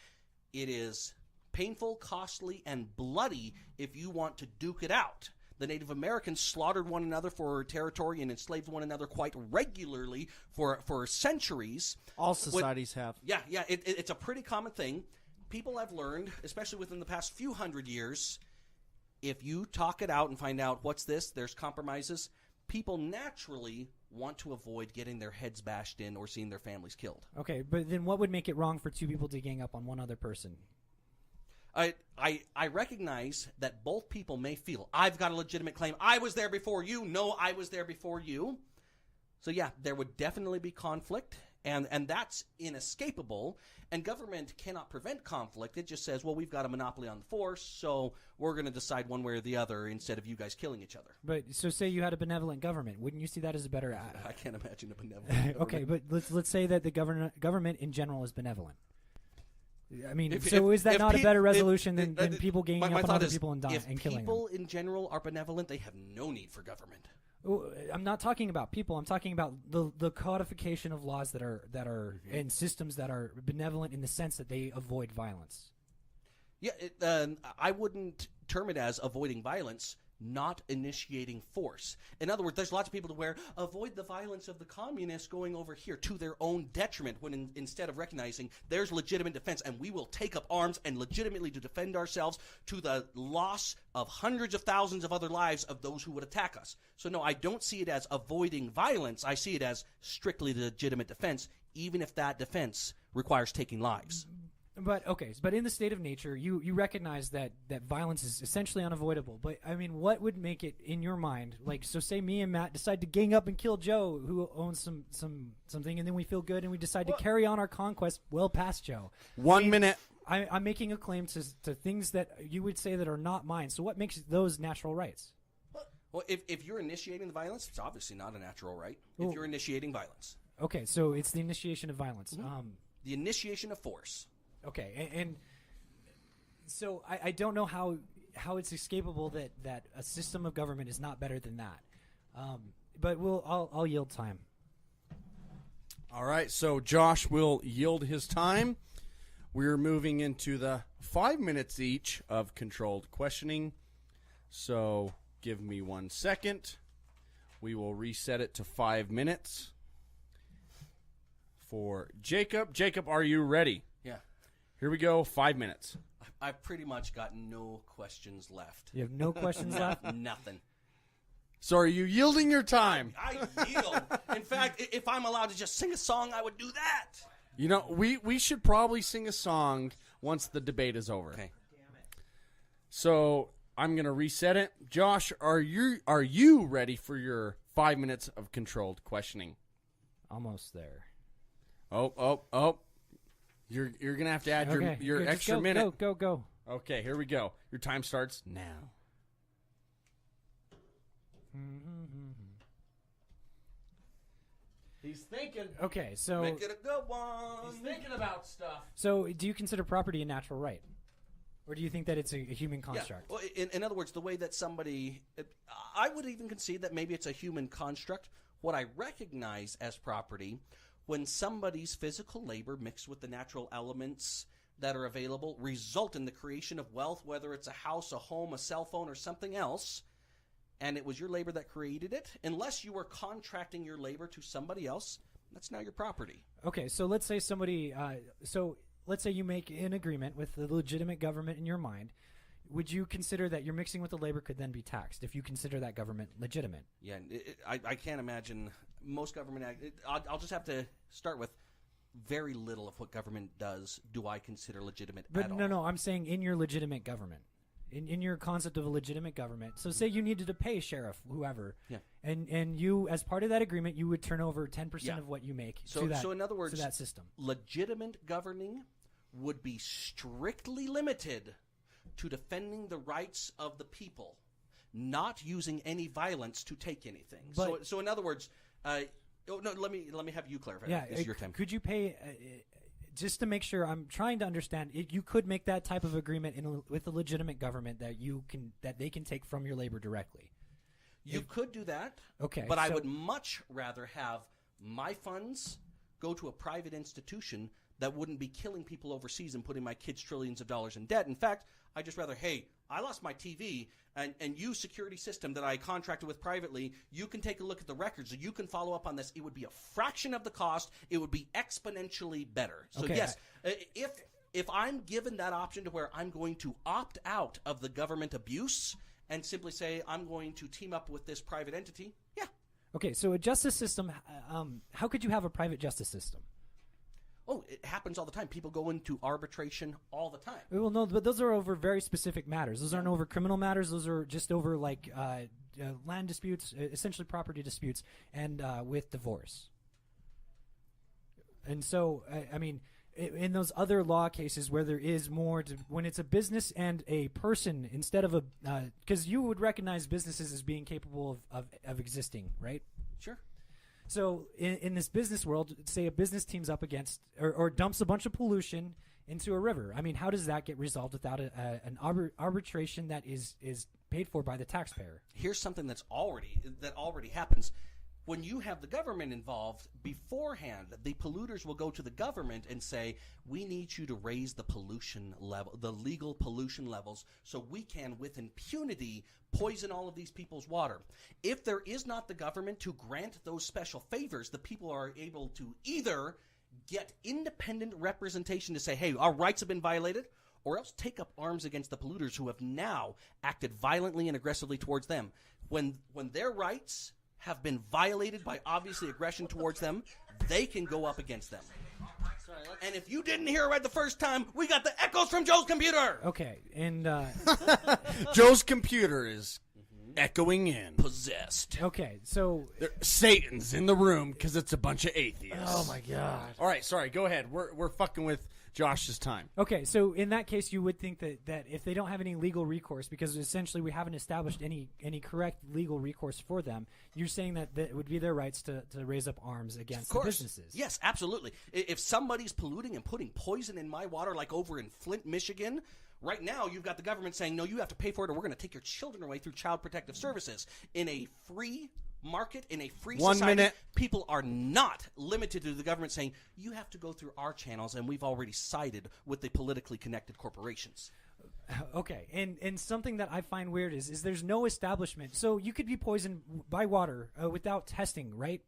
it is painful, costly, and bloody if you want to duke it out. The Native Americans slaughtered one another for territory and enslaved one another quite regularly for centuries. All societies have. Yeah, it's a pretty common thing. People have learned, especially within the past few hundred years, if you talk it out and find out what's this, there's compromises, people naturally want to avoid getting their heads bashed in or seeing their families killed. Okay, but then what would make it wrong for two people to gang up on one other person? I recognize that both people may feel, I've got a legitimate claim. I was there before you. No, I was there before you. So yeah, there would definitely be conflict. And that's inescapable, and government cannot prevent conflict. It just says, well, we've got a monopoly on the force, so we're going to decide one way or the other instead of you guys killing each other. But so say you had a benevolent government, wouldn't you see that as a better? I can't imagine a benevolent government. Okay, but let's say that the government in general is benevolent. I mean, is that if not a better resolution if- than people ganging my up on thought other is, people and if killing them? people in general are benevolent, they have no need for government. Oh, I'm not talking about people. I'm talking about the codification of laws that are and systems that are benevolent in the sense that they avoid violence. Yeah, I wouldn't term it as avoiding violence, not initiating force. In other words, there's lots of people to where avoid the violence of the communists going over here to their own detriment when instead of recognizing there's legitimate defense and we will take up arms and legitimately to defend ourselves to the loss of hundreds of thousands of other lives of those who would attack us. So no, I don't see it as avoiding violence. I see it as strictly legitimate defense, even if that defense requires taking lives. But in the state of nature, you recognize that violence is essentially unavoidable. But I mean, what would make it in your mind? Like, so say me and Matt decide to gang up and kill Joe, who owns something, and then we feel good and we decide to carry on our conquest well past Joe. 1 minute. I'm making a claim to things that you would say that are not mine. So what makes those natural rights? Well, if you're initiating the violence, it's obviously not a natural right. If you're initiating violence. Okay, so it's the initiation of violence. Mm-hmm. The initiation of force. Okay, and so I don't know how it's escapable that a system of government is not better than that. But I'll yield time. All right, so Josh will yield his time. We're moving into the 5 minutes each of controlled questioning. So give me 1 second. We will reset it to 5 minutes. For Jacob. Jacob, are you ready? Yeah. Here we go, 5 minutes. I've pretty much got no questions left. You have no questions left? Nothing. So are you yielding your time? I yield. In fact, if I'm allowed to just sing a song, I would do that. You know, we should probably sing a song once the debate is over. Okay. So I'm going to reset it. Josh, are you ready for your 5 minutes of controlled questioning? Almost there. Oh. You're going to have to add your extra minute. Go. Okay, here we go. Your time starts now. He's thinking. Okay, so Make it a good one. He's thinking about stuff. So do you consider property a natural right? Or do you think that it's a human construct? Yeah. Well, in other words, the way that somebody... I would even concede that maybe it's a human construct. What I recognize as property, when somebody's physical labor mixed with the natural elements that are available result in the creation of wealth, whether it's a house, a home, a cell phone, or something else, and it was your labor that created it, unless you were contracting your labor to somebody else, that's now your property. Okay, so let's say somebody... let's say you make an agreement with the legitimate government in your mind. Would you consider that your mixing with the labor could then be taxed if you consider that government legitimate? Yeah, I can't imagine most government... I'll just have to start with very little of what government does do I consider legitimate at all. But no, I'm saying in your legitimate government. In your concept of a legitimate government. So say you needed to pay sheriff, whoever, and you, as part of that agreement, you would turn over 10% of what you make so in other words, to that system. Legitimate governing would be strictly limited to defending the rights of the people, not using any violence to take anything. But, so in other words, let me have you clarify. Yeah, This is your time. Could you pay... just to make sure, I'm trying to understand. You could make that type of agreement with a legitimate government that they can take from your labor directly. You could do that. Okay, but I would much rather have my funds go to a private institution that wouldn't be killing people overseas and putting my kids trillions of dollars in debt. In fact, I'd just rather, hey, I lost my TV, and you security system that I contracted with privately, you can take a look at the records, you can follow up on this. It would be a fraction of the cost. It would be exponentially better. So okay. Yes, if I'm given that option to where I'm going to opt out of the government abuse and simply say I'm going to team up with this private entity, yeah. Okay, so a justice system, how could you have a private justice system? Oh, it happens all the time. People go into arbitration all the time. Well, no, but those are over very specific matters. Those aren't over criminal matters. Those are just over like land disputes, essentially property disputes, and with divorce. And so, I mean, in those other law cases where there is more when it's a business and a person instead of a because you would recognize businesses as being capable of existing, right? Sure. So in this business world, say a business teams up against or dumps a bunch of pollution into a river. I mean, how does that get resolved without an arbitration that is paid for by the taxpayer? Here's something that already happens. When you have the government involved beforehand, the polluters will go to the government and say, we need you to raise the pollution level, the legal pollution levels, so we can, with impunity, poison all of these people's water. If there is not the government to grant those special favors, the people are able to either get independent representation to say, hey, our rights have been violated, or else take up arms against the polluters who have now acted violently and aggressively towards them. When their rights have been violated by obviously aggression towards them, they can go up against them. And if you didn't hear it right the first time, we got the echoes from Joe's computer. Okay, and Joe's computer is echoing in. Possessed. okay, so Satan's in the room because it's a bunch of atheists. Oh my god. All right, sorry. Go ahead. We're fucking with Josh's time. okay, so in that case, you would think that if they don't have any legal recourse, because essentially we haven't established any correct legal recourse for them, you're saying that it would be their rights to raise up arms against the businesses. Yes, absolutely. If somebody's polluting and putting poison in my water, like over in Flint, Michigan, right now you've got the government saying, no, you have to pay for it or we're going to take your children away through Child Protective Services. In a free market, in a free society, people are not limited to the government saying, you have to go through our channels, and we've already sided with the politically connected corporations. Okay, and something that I find weird is there's no establishment. So you could be poisoned by water without testing, right?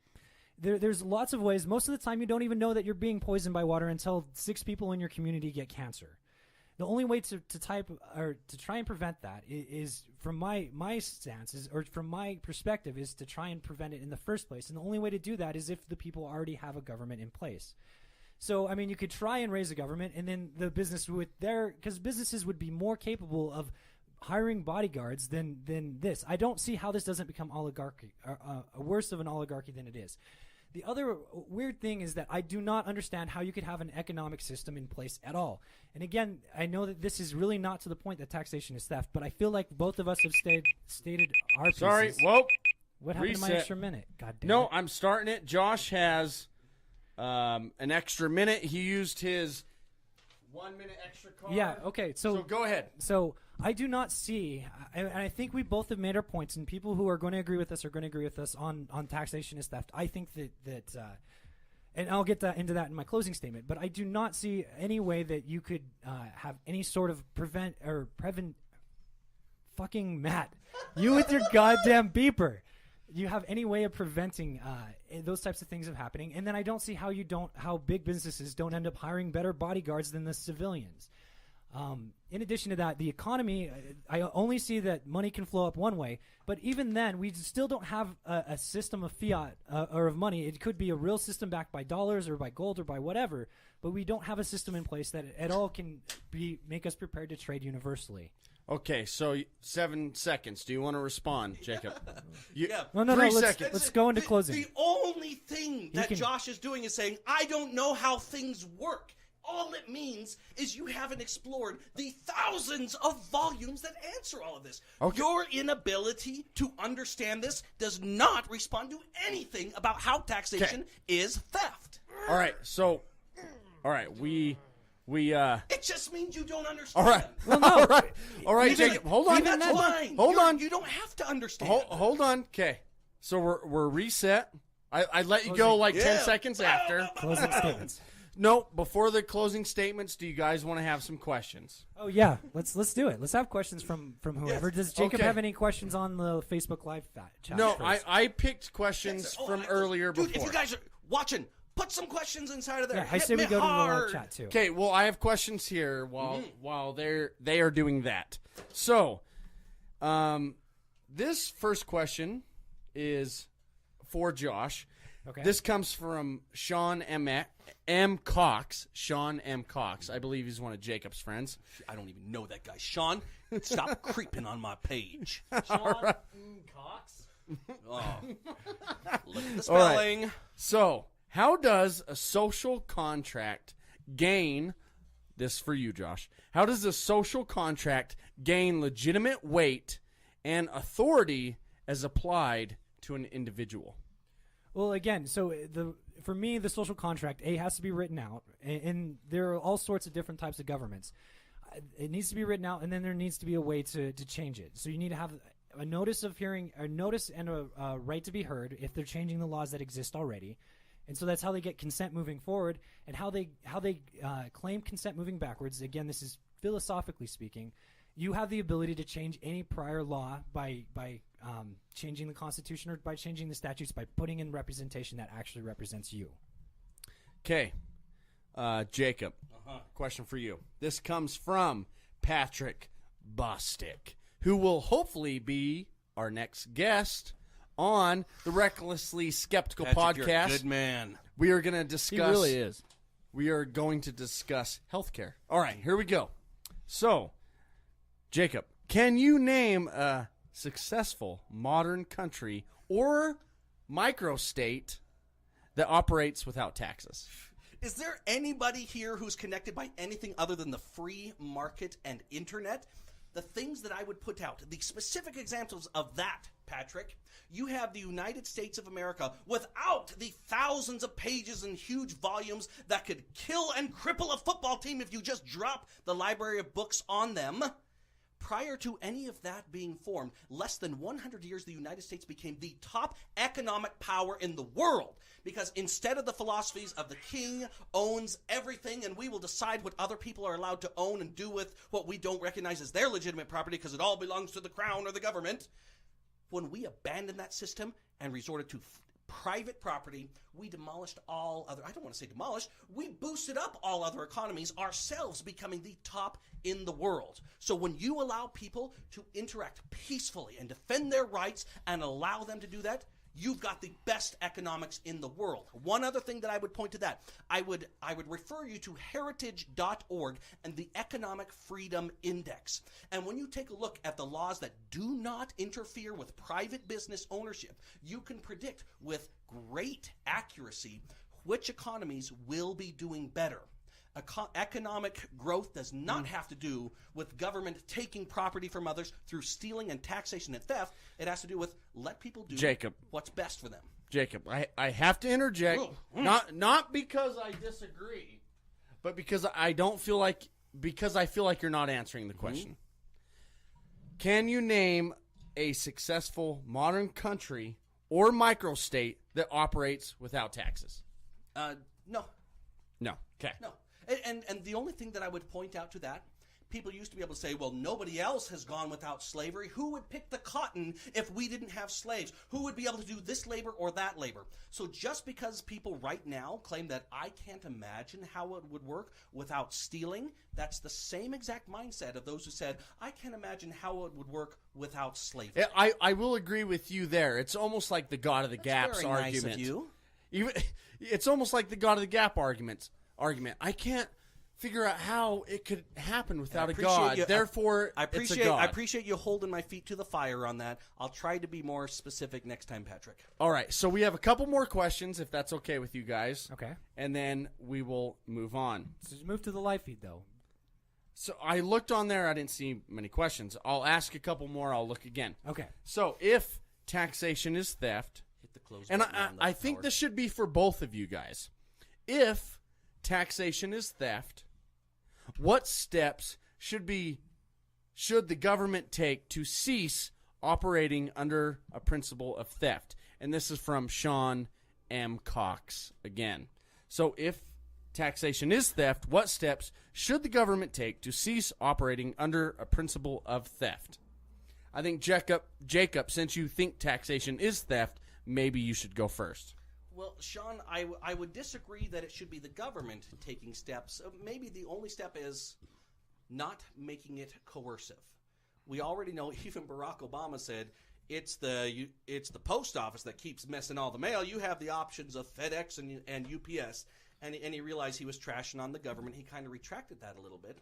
There's lots of ways. Most of the time you don't even know that you're being poisoned by water until 6 people in your community get cancer. The only way to try and prevent that is from my stance, or from my perspective, is to try and prevent it in the first place. And the only way to do that is if the people already have a government in place. So, I mean, you could try and raise a government, and then the business because businesses would be more capable of hiring bodyguards than this. I don't see how this doesn't become oligarchy, worse of an oligarchy than it is. The other weird thing is that I do not understand how you could have an economic system in place at all. And again, I know that this is really not to the point that taxation is theft, but I feel like both of us have stated our pieces. Sorry. Whoa. What happened to my Reset. extra minute? God damn No, it. I'm starting it. Josh has an extra minute. He used his 1 minute extra card. Yeah, okay. So go ahead. So I do not see, and I think we both have made our points, and people who are going to agree with us are going to agree with us on taxation is theft. I think that and I'll get into that in my closing statement, but I do not see any way that you could have any sort of fucking Matt, you with your goddamn beeper. You have any way of preventing those types of things from happening, and then I don't see how big businesses don't end up hiring better bodyguards than the civilians. In addition to that, the economy, I only see that money can flow up one way, but even then, we still don't have a system of fiat or of money. It could be a real system backed by dollars or by gold or by whatever, but we don't have a system in place that at all can make us prepared to trade universally. Okay, so 7 seconds. Do you want to respond, Jacob? Yeah. No, 3 seconds. Let's go into closing. The only thing that Josh is doing is saying, I don't know how things work. All it means is you haven't explored the thousands of volumes that answer all of this. Okay. Your inability to understand this does not respond to anything about how taxation is theft. All right, so, we It just means you don't understand. all right. Well, no. All right, Even- Jacob. Hold on. even that's fine. Hold on. You don't have to understand. Hold on. Okay. So we're reset. I let you go like 10 seconds after. Closing statements. No, before the closing statements, do you guys want to have some questions? Oh yeah, let's do it. Let's have questions from whoever. Yes. Does Jacob Okay. have any questions on the Facebook Live chat? No, first? I picked questions from earlier Dude, before. if you guys are watching, put some questions inside of there. Yeah, I Hit say we me go to the hard. live chat too. Okay, well, I have questions here while they are doing that. So, this first question is for Josh. Okay. This comes from Sean M. Cox. Sean M. Cox. I believe he's one of Jacob's friends. I don't even know that guy. Sean, stop creeping on my page. Cox. Oh. Look at the All right. spelling. So, How does a social contract gain, this for you, Josh, how does a social contract gain legitimate weight and authority as applied to an individual? Well, again, so for me, the social contract, has to be written out, and there are all sorts of different types of governments. It needs to be written out, and then there needs to be a way to change it. So you need to have a notice of hearing, a notice and a right to be heard if they're changing the laws that exist already. And so that's how they get consent moving forward, and how they claim consent moving backwards. Again, this is philosophically speaking. You have the ability to change any prior law by changing the Constitution or by changing the statutes, by putting in representation that actually represents you. Okay. Jacob, question for you. This comes from Patrick Bostic, who will hopefully be our next guest on the Recklessly Skeptical Patrick, podcast. you're a good man. We are going to discuss. He really is. We are going to discuss healthcare. All right, here we go. So, Jacob, can you name a successful modern country or microstate that operates without taxes? Is there anybody here who's connected by anything other than the free market and internet? The things that I would put out, the specific examples of that, Patrick, you have the United States of America without the thousands of pages and huge volumes that could kill and cripple a football team if you just drop the library of books on them. Prior to any of that being formed, less than 100 years, the United States became the top economic power in the world. Because instead of the philosophies of the king owns everything and we will decide what other people are allowed to own and do with what we don't recognize as their legitimate property because it all belongs to the crown or the government, when we abandoned that system and resorted to private property, we demolished all other, I don't want to say demolished, we boosted up all other economies, ourselves becoming the top in the world. So when you allow people to interact peacefully and defend their rights and allow them to do that, you've got the best economics in the world. One other thing that I would point to that, I would refer you to heritage.org and the Economic Freedom Index. And when you take a look at the laws that do not interfere with private business ownership, you can predict with great accuracy which economies will be doing better. Economic growth does not have to do with government taking property from others through stealing and taxation and theft. It has to do with let people do what's best for them. Jacob, I have to interject, not because I disagree, but because I feel like you're not answering the question. Can you name a successful modern country or microstate that operates without taxes? No. No. Okay. No. And the only thing that I would point out to that, people used to be able to say, well, nobody else has gone without slavery. Who would pick the cotton if we didn't have slaves? Who would be able to do this labor or that labor? So just because people right now claim that I can't imagine how it would work without stealing, that's the same exact mindset of those who said, I can't imagine how it would work without slavery. I will agree with you there. It's almost like the God of the Gaps very argument. nice of you. It's almost like the God of the Gap argument. I can't figure out how it could happen without a God. Therefore, it's a God. I appreciate you holding my feet to the fire on that. I'll try to be more specific next time, Patrick. All right, so we have a couple more questions, if that's okay with you guys. Okay. And then we will move on. So just move to the live feed, though. So I looked on there. I didn't see many questions. I'll ask a couple more. I'll look again. Okay. So if taxation is theft, Hit the close and button on the I think power. this should be for both of you guys. If taxation is theft, what steps should the government take to cease operating under a principle of theft? And this is from Sean M. Cox again. So if taxation is theft, what steps should the government take to cease operating under a principle of theft? I think Jacob, since you think taxation is theft, maybe you should go first. Well, Sean, I would disagree that it should be the government taking steps. Maybe the only step is not making it coercive. We already know, even Barack Obama said, it's the post office that keeps messing all the mail. You have the options of FedEx and UPS. And he realized he was trashing on the government. He kind of retracted that a little bit.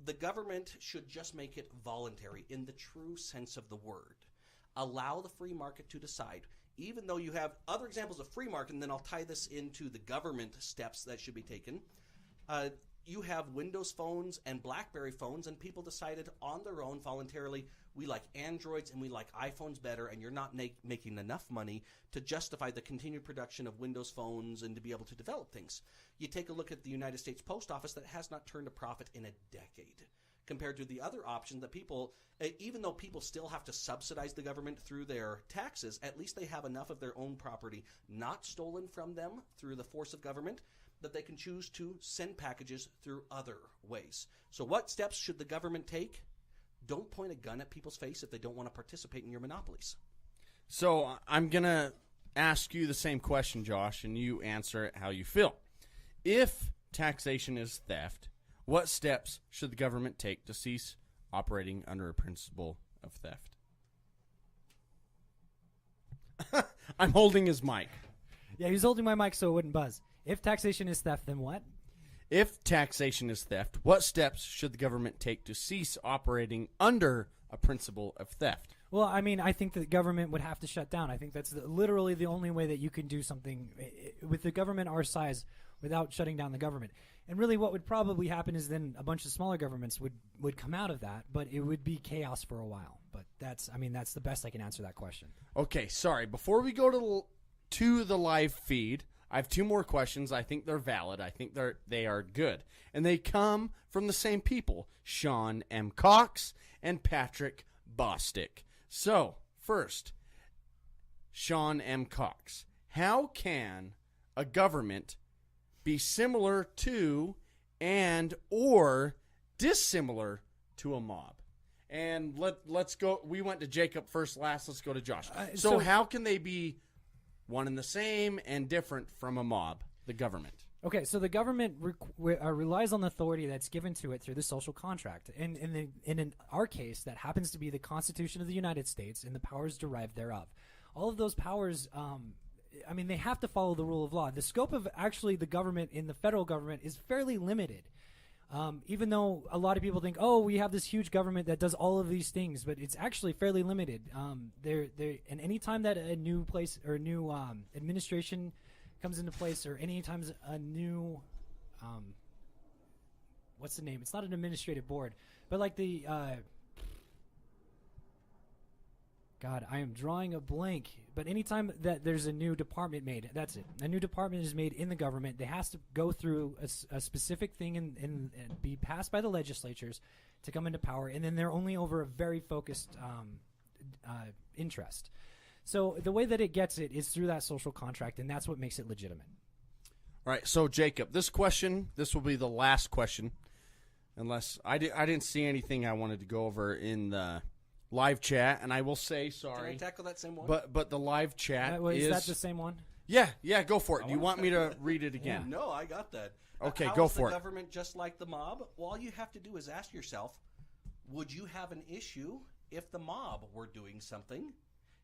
The government should just make it voluntary in the true sense of the word. Allow the free market to decide. even though you have other examples of free market, and then I'll tie this into the government steps that should be taken, you have Windows phones and BlackBerry phones, and people decided on their own voluntarily, we like Androids and we like iPhones better, and you're not making enough money to justify the continued production of Windows phones and to be able to develop things. You take a look at the United States Post Office that has not turned a profit in a decade, compared to the other option that people, even though people still have to subsidize the government through their taxes, at least they have enough of their own property not stolen from them through the force of government that they can choose to send packages through other ways. So what steps should the government take? Don't point a gun at people's face if they don't want to participate in your monopolies. So I'm going to ask you the same question, Josh, and you answer it how you feel. If taxation is theft, what steps should the government take to cease operating under a principle of theft? I'm holding his mic. Yeah, he's holding my mic so it wouldn't buzz. If taxation is theft, then what? If taxation is theft, what steps should the government take to cease operating under a principle of theft? Well, I mean, I think the government would have to shut down. I think that's literally the only way that you can do something with the government our size without shutting down the government. And really what would probably happen is then a bunch of smaller governments would come out of that, but it would be chaos for a while. But that's the best I can answer that question. Okay, sorry. Before we go to the live feed, I have two more questions. I think they're valid. I think they are good. And they come from the same people, Sean M. Cox and Patrick Bostick. So, first, Sean M. Cox. How can a government be similar to and or dissimilar to a mob? And let's go. We went to Jacob first last. Let's go to Josh. So how can they be one and the same and different from a mob, the government? Okay, so the government relies on the authority that's given to it through the social contract. And in our case, that happens to be the Constitution of the United States and the powers derived thereof. All of those powers, they have to follow the rule of law. The scope of actually the government in the federal government is fairly limited. Even though a lot of people think, oh, we have this huge government that does all of these things, but it's actually fairly limited. And any time that a new place or a new administration comes into place, or any times a new, what's the name? It's not an administrative board, but like the, God, I am drawing a blank. But anytime that there's a new department made, that's it. A new department is made in the government. They has to go through a specific thing and be passed by the legislatures to come into power. And then they're only over a very focused interest. So the way that it gets it is through that social contract, and that's what makes it legitimate. All right, so Jacob, this will be the last question, unless I didn't see anything I wanted to go over in the live chat, and I will say sorry. Can I tackle that same one? But the live chat is that the same one? Yeah, go for it. Do you want me to read it again? No, I got that. Okay, How go is for it. the government just like the mob? Well, all you have to do is ask yourself, would you have an issue if the mob were doing something?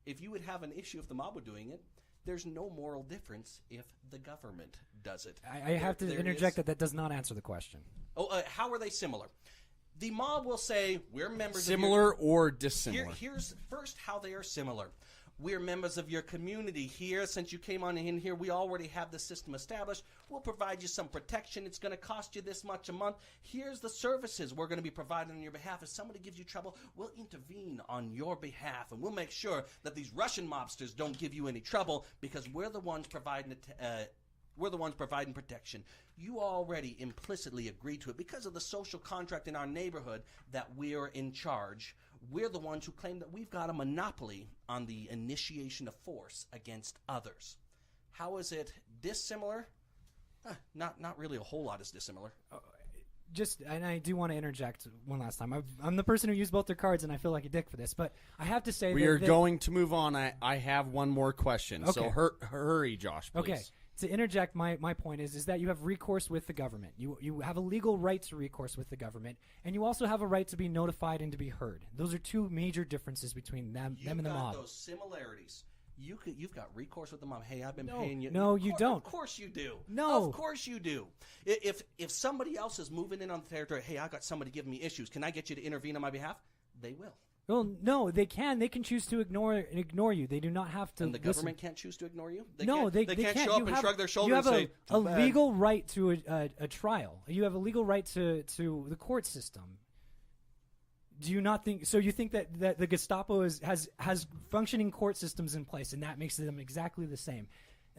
If you would have an issue if the mob were doing it, there's no moral difference if the government does it. I have to interject that does not answer the question. Oh, how are they similar? The mob will say, we're members Similar of your... or dissimilar? Here's first how they are similar. We're members of your community here. Since you came on in here, we already have the system established. We'll provide you some protection. It's going to cost you this much a month. Here's the services we're going to be providing on your behalf. If somebody gives you trouble, we'll intervene on your behalf, and we'll make sure that these Russian mobsters don't give you any trouble because we're the ones providing protection. You already implicitly agree to it because of the social contract in our neighborhood that we're in charge. We're the ones who claim that we've got a monopoly on the initiation of force against others. How is it dissimilar? Not really a whole lot is dissimilar. And I do want to interject one last time. I'm the person who used both their cards, and I feel like a dick for this, but I have to say we are going to move on. I have one more question, okay. So hurry, Josh, please. Okay. To interject, my point is that you have recourse with the government. You have a legal right to recourse with the government, and you also have a right to be notified and to be heard. Those are two major differences between them and the mob. You've got those similarities. You've got recourse with the mob. Hey, I've been paying you. No, you don't. Of course you do. No. Of course you do. If somebody else is moving in on the territory, hey, I got somebody giving me issues. Can I get you to intervene on my behalf? They will. Well, no, they can. They can choose to ignore you. They do not have to. And the listen. government can't choose to ignore you? They No, can't, they can't can't. show You up and have- shrug their You shoulders have and say, a "Too bad." legal right to a trial. You have a legal right to the court system. Do you not think so? You think that the Gestapo has functioning court systems in place, and that makes them exactly the same?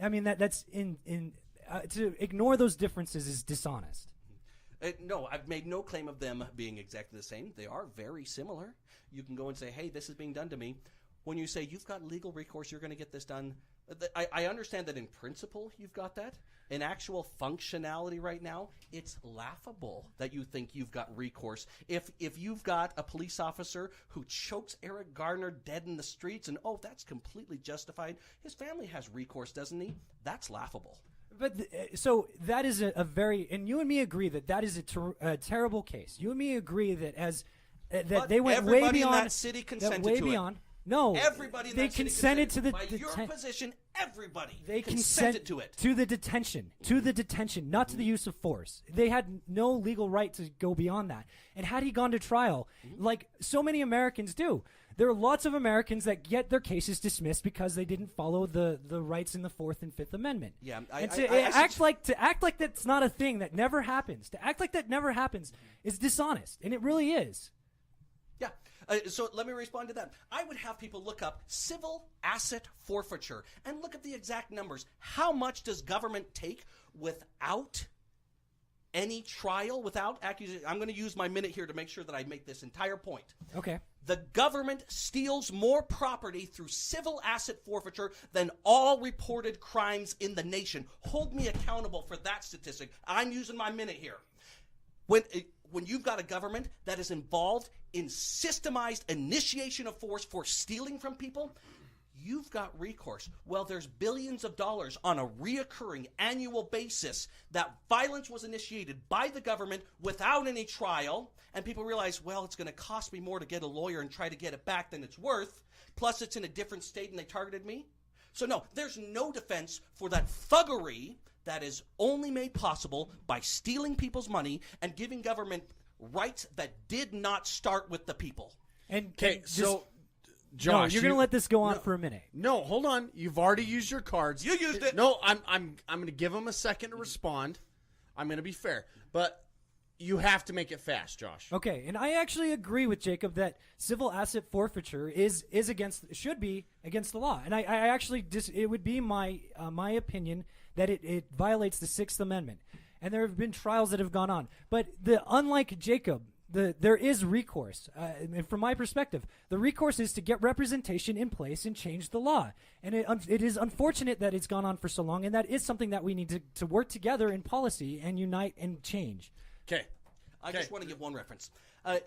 I mean, that's to ignore those differences is dishonest. No, I've made no claim of them being exactly the same. They are very similar. You can go and say, hey, this is being done to me. When you say you've got legal recourse, you're going to get this done. I understand that in principle you've got that. In actual functionality right now, it's laughable that you think you've got recourse. If you've got a police officer who chokes Eric Garner dead in the streets and, oh, that's completely justified. His family has recourse, doesn't he? That's laughable. But so that is a very, and you and me agree that is a terrible case. You and me agree that But they went way everybody beyond in that city consented way to beyond. It. No, Everybody in they that city consented to the by your position. Everybody they consented to it. to the detention, not to the use of force. They had no legal right to go beyond that. And had he gone to trial, like so many Americans do, there are lots of Americans that get their cases dismissed because they didn't follow the rights in the Fourth and Fifth Amendment. Yeah, and to act like that's not a thing that never happens. To act like that never happens is dishonest, and it really is. Yeah. So let me respond to that. I would have people look up civil asset forfeiture and look at the exact numbers. How much does government take without any trial, without accusation? I'm going to use my minute here to make sure that I make this entire point. Okay. The government steals more property through civil asset forfeiture than all reported crimes in the nation. Hold me accountable for that statistic. I'm using my minute here. When you've got a government that is involved in systemized initiation of force for stealing from people, you've got recourse. Well, there's billions of dollars on a reoccurring annual basis that violence was initiated by the government without any trial, and people realize, well, it's going to cost me more to get a lawyer and try to get it back than it's worth, plus it's in a different state and they targeted me. So no, there's no defense for that thuggery that is only made possible by stealing people's money and giving government rights that did not start with the people. And Okay, so Josh, no, you're going to let this go on no, for a minute. No, hold on. You've already used your cards. You used it. No, I'm going to give them a second to respond. I'm going to be fair, but you have to make it fast, Josh. Okay, and I actually agree with Jacob that civil asset forfeiture should be against the law, and I actually it would be my opinion that it violates the Sixth Amendment, and there have been trials that have gone on. But unlike Jacob, there is recourse. And from my perspective, the recourse is to get representation in place and change the law. And it is unfortunate that it's gone on for so long, and that is something that we need to work together in policy and unite and change. Okay. I just want to give one reference.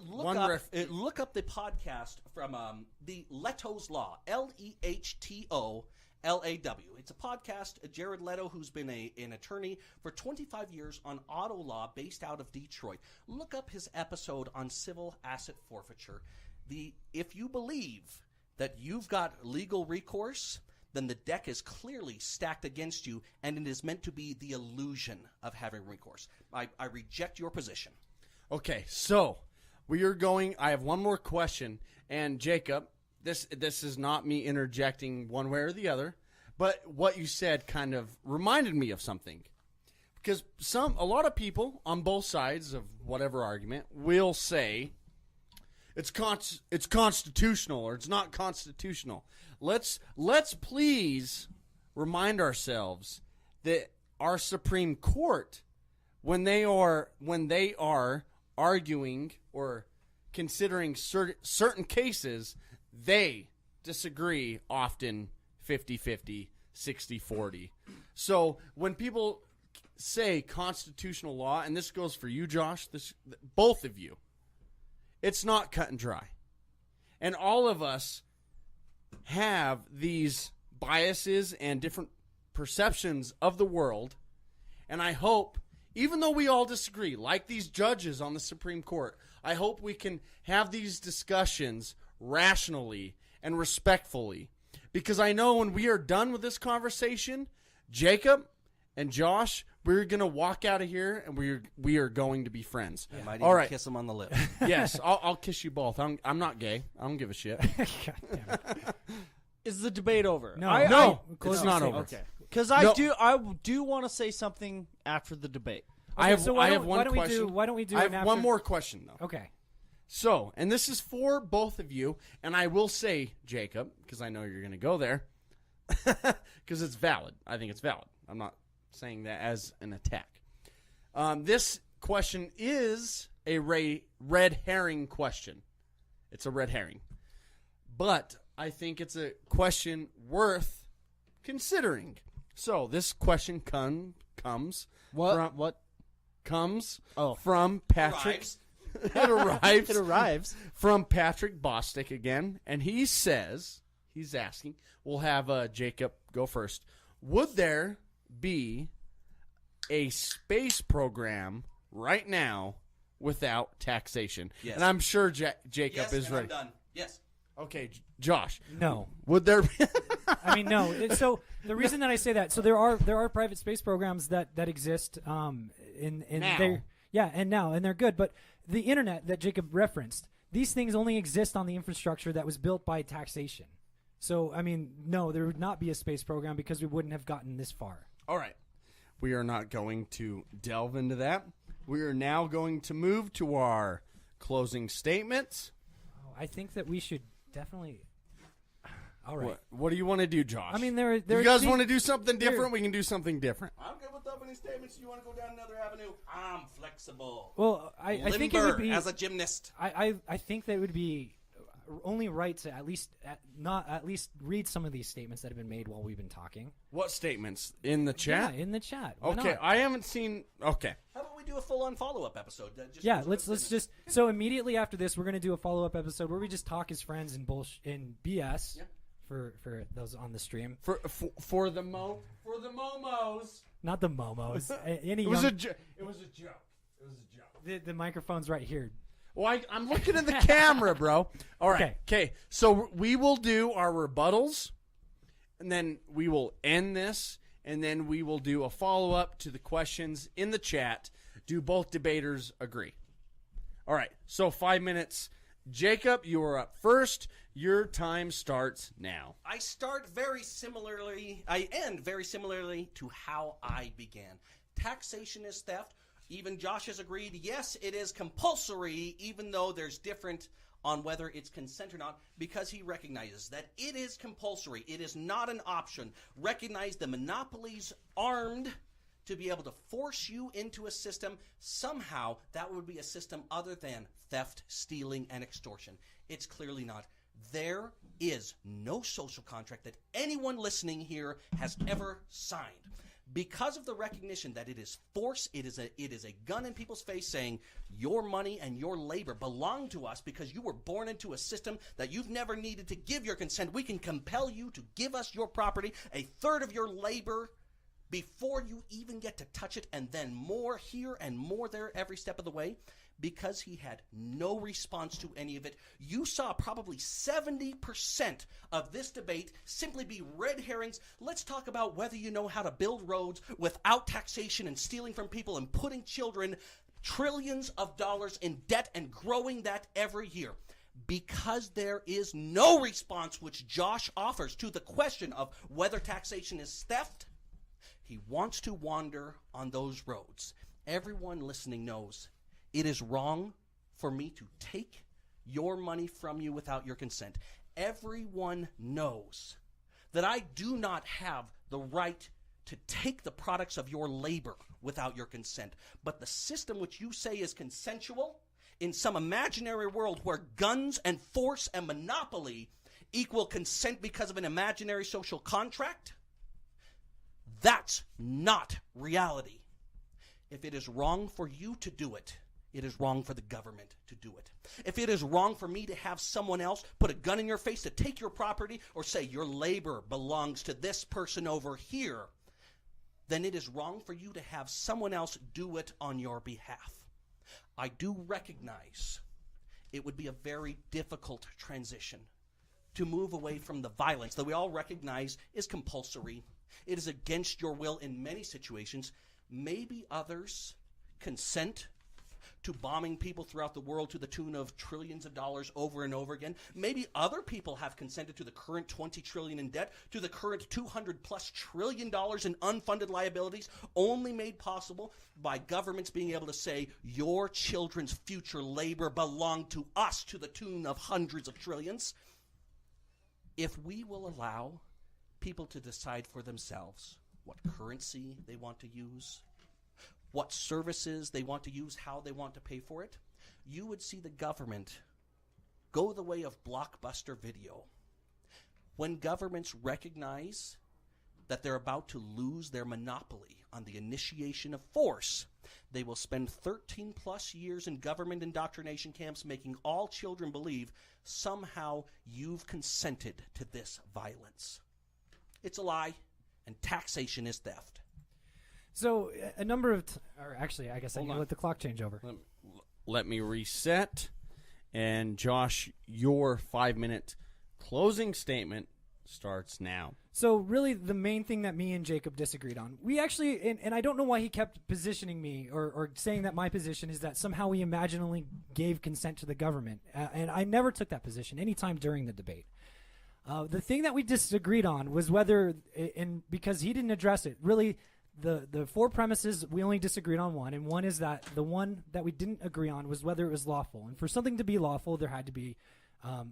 Look up the podcast from the Leto's Law, Lehto. L-A-W. It's a podcast. Jared Leto, who's been an attorney for 25 years on auto law based out of Detroit. Look up his episode on civil asset forfeiture. If you believe that you've got legal recourse, then the deck is clearly stacked against you, and it is meant to be the illusion of having recourse. I reject your position. Okay, so we are going. I have one more question, and Jacob, This is not me interjecting one way or the other, but what you said kind of reminded me of something. Because a lot of people on both sides of whatever argument will say it's constitutional or it's not constitutional. Let's please remind ourselves that our Supreme Court, when they are arguing or considering certain cases, they disagree often 50-50, 60-40. So when people say constitutional law, and this goes for you, Josh, both of you, it's not cut and dry. And all of us have these biases and different perceptions of the world. And I hope, even though we all disagree, like these judges on the Supreme Court, I hope we can have these discussions rationally and respectfully, because I know when we are done with this conversation, Jacob and Josh, we're going to walk out of here, and we are going to be friends. I might All even right. kiss him on the lips. Yes, I'll kiss you both. I'm not gay. I don't give a shit. God damn it. Is the debate over? No, No, Close it's your not statement. over. Okay. Because I do want to say something after the debate. I have so why one don't- why don't we question. do- why don't we do I it have one after- more question, though. Okay. So, and this is for both of you, and I will say, Jacob, because I know you're going to go there, because it's valid. I think it's valid. I'm not saying that as an attack. This question is a red herring question. It's a red herring. But I think it's a question worth considering. So, this question comes from Patrick. Arrives. It arrives. It arrives. From Patrick Bostic again, and he says, he's asking, we'll have Jacob go first. Would there be a space program right now without taxation? Yes. And I'm sure Jacob Yes, is and ready. I'm done. Yes. Okay, Josh. No. Would there be... I mean, no. So the reason that I say that, so there are private space programs that exist in Now. and they're good. But the internet that Jacob referenced, these things only exist on the infrastructure that was built by taxation. So I mean, no, there would not be a space program because we wouldn't have gotten this far. All right. We are not going to delve into that. We are now going to move to our closing statements. Oh, I think that we should definitely. All right. What do you want to do, Josh? I mean, there. If you guys want to to do something different, we can do something different. I'm good with opening statements. You want to go down another avenue? I'm flexible. Well, I think it would Limber be as a gymnast. I think that it would be only right to at least read some of these statements that have been made while we've been talking. What statements? In the chat? Yeah, in the chat. Why Okay, not? I haven't seen... Okay. How about we do a full-on follow-up episode? Yeah, let's just so immediately after this, we're gonna do a follow-up episode where we just talk as friends and BS. Yeah. For those on the stream, For the momos. not the momos. Any It was young- a joke. It was a joke. the microphone's right here. Well, I'm looking at the camera, bro. All right. Okay. So we will do our rebuttals, and then we will end this, and then we will do a follow-up to the questions in the chat. Do both debaters agree? All right. So 5 minutes. Jacob, you are up first. Your time starts now. I start very similarly. I end very similarly to how I began. Taxation is theft. Even Josh has agreed, yes, it is compulsory, even though there's different on whether it's consent or not, because he recognizes that it is compulsory. It is not an option. Recognize the monopolies armed to be able to force you into a system. Somehow, that would be a system other than theft, stealing, and extortion. It's clearly not. There is no social contract that anyone listening here has ever signed. Because of the recognition that it is force, it is a gun in people's face saying your money and your labor belong to us because you were born into a system that you've never needed to give your consent. We can compel you to give us your property, a third of your labor, before you even get to touch it, and then more here and more there every step of the way. Because he had no response to any of it, you saw probably 70% of this debate simply be red herrings. Let's talk about whether you know how to build roads without taxation and stealing from people and putting children trillions of dollars in debt and growing that every year. Because there is no response which Josh offers to the question of whether taxation is theft, he wants to wander on those roads. Everyone listening knows it is wrong for me to take your money from you without your consent. Everyone knows that I do not have the right to take the products of your labor without your consent. But the system which you say is consensual, in some imaginary world where guns and force and monopoly equal consent because of an imaginary social contract, that's not reality. If it is wrong for you to do it, it is wrong for the government to do it. If it is wrong for me to have someone else put a gun in your face to take your property or say your labor belongs to this person over here, then it is wrong for you to have someone else do it on your behalf. I do recognize it would be a very difficult transition to move away from the violence that we all recognize is compulsory It is against your will in many situations. Maybe others consent to bombing people throughout the world to the tune of trillions of dollars over and over again. Maybe other people have consented to the current $20 trillion in debt, to the current $200+ trillion in unfunded liabilities, only made possible by governments being able to say, your children's future labor belong to us to the tune of hundreds of trillions. If we will allow people to decide for themselves what currency they want to use, what services they want to use, how they want to pay for it, you would see the government go the way of Blockbuster Video. When governments recognize that they're about to lose their monopoly on the initiation of force, they will spend 13+ years in government indoctrination camps making all children believe somehow you've consented to this violence. It's a lie, and taxation is theft. So a number of, or actually, I guess I need to let the clock change over. Let me reset. And Josh, your 5-minute closing statement starts now. So really the main thing that me and Jacob disagreed on, we actually, and I don't know why he kept positioning me or saying that my position is that somehow we imaginally gave consent to the government. And I never took that position anytime during the debate. The thing that we disagreed on was whether, and because he didn't address it, really the four premises, we only disagreed on one, and one is that the one that we didn't agree on was whether it was lawful. And for something to be lawful, there had to be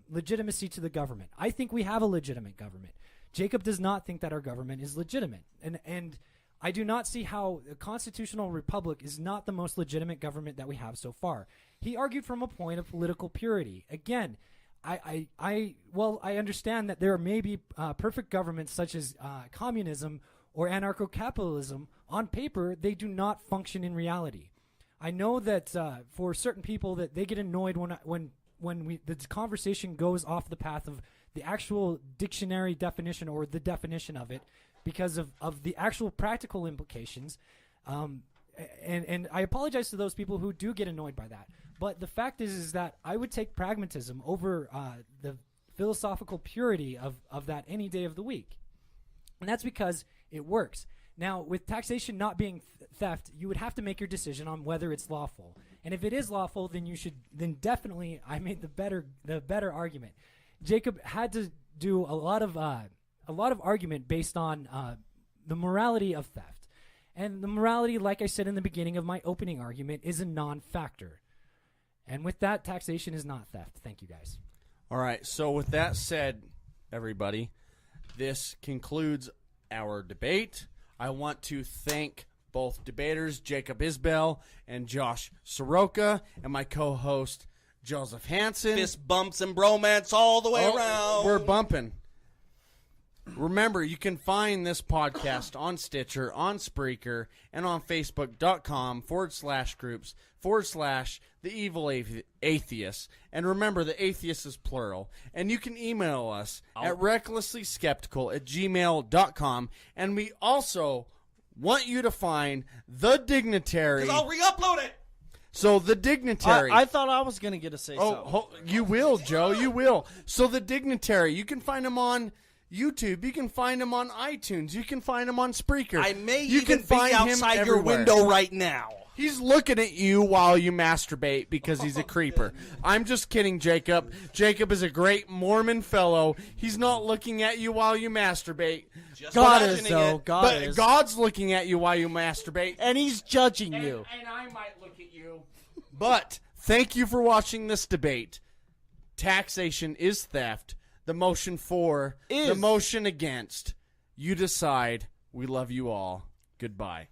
legitimacy to the government. I think we have a legitimate government. Jacob does not think that our government is legitimate. And I do not see how a constitutional republic is not the most legitimate government that we have so far. He argued from a point of political purity. Again, I understand that there may be perfect governments such as communism or anarcho-capitalism. On paper, they do not function in reality. I know that for certain people that they get annoyed when the conversation goes off the path of the actual dictionary definition or the definition of it because of the actual practical implications. And I apologize to those people who do get annoyed by that. But the fact is that I would take pragmatism over the philosophical purity of that any day of the week. And that's because it works. Now, with taxation not being theft, you would have to make your decision on whether it's lawful. And if it is lawful, then definitely I made the better argument. Jacob had to do a lot of argument based on the morality of theft. And the morality, like I said in the beginning of my opening argument, is a non-factor. And with that, taxation is not theft. Thank you, guys. All right. So with that said, everybody, this concludes our debate. I want to thank both debaters, Jacob Isbell and Josh Soroka, and my co-host, Joseph Hansen. Fist bumps and bromance all the way around. We're bumping. Remember, you can find this podcast on Stitcher, on Spreaker, and on Facebook.com/groups/The Evil Atheists. And remember, the atheist is plural. And you can email us at recklesslyskeptical@gmail.com. And we also want you to find The Dignitary. Because I'll re-upload it. So The Dignitary. I thought I was going to get to say something. You will, Joe. You will. So The Dignitary, you can find him on YouTube. You can find him on iTunes. You can find him on Spreaker. I may you even can find be outside him your everywhere. window right now. He's looking at you while you masturbate because he's a creeper. I'm just kidding, Jacob. Jacob is a great Mormon fellow. He's not looking at you while you masturbate. Just God is, imagining though. it. God is. God's looking at you while you masturbate. And he's judging you. And I might look at you. But thank you for watching this debate. Taxation is theft. The motion for, the motion against. You decide. We love you all. Goodbye.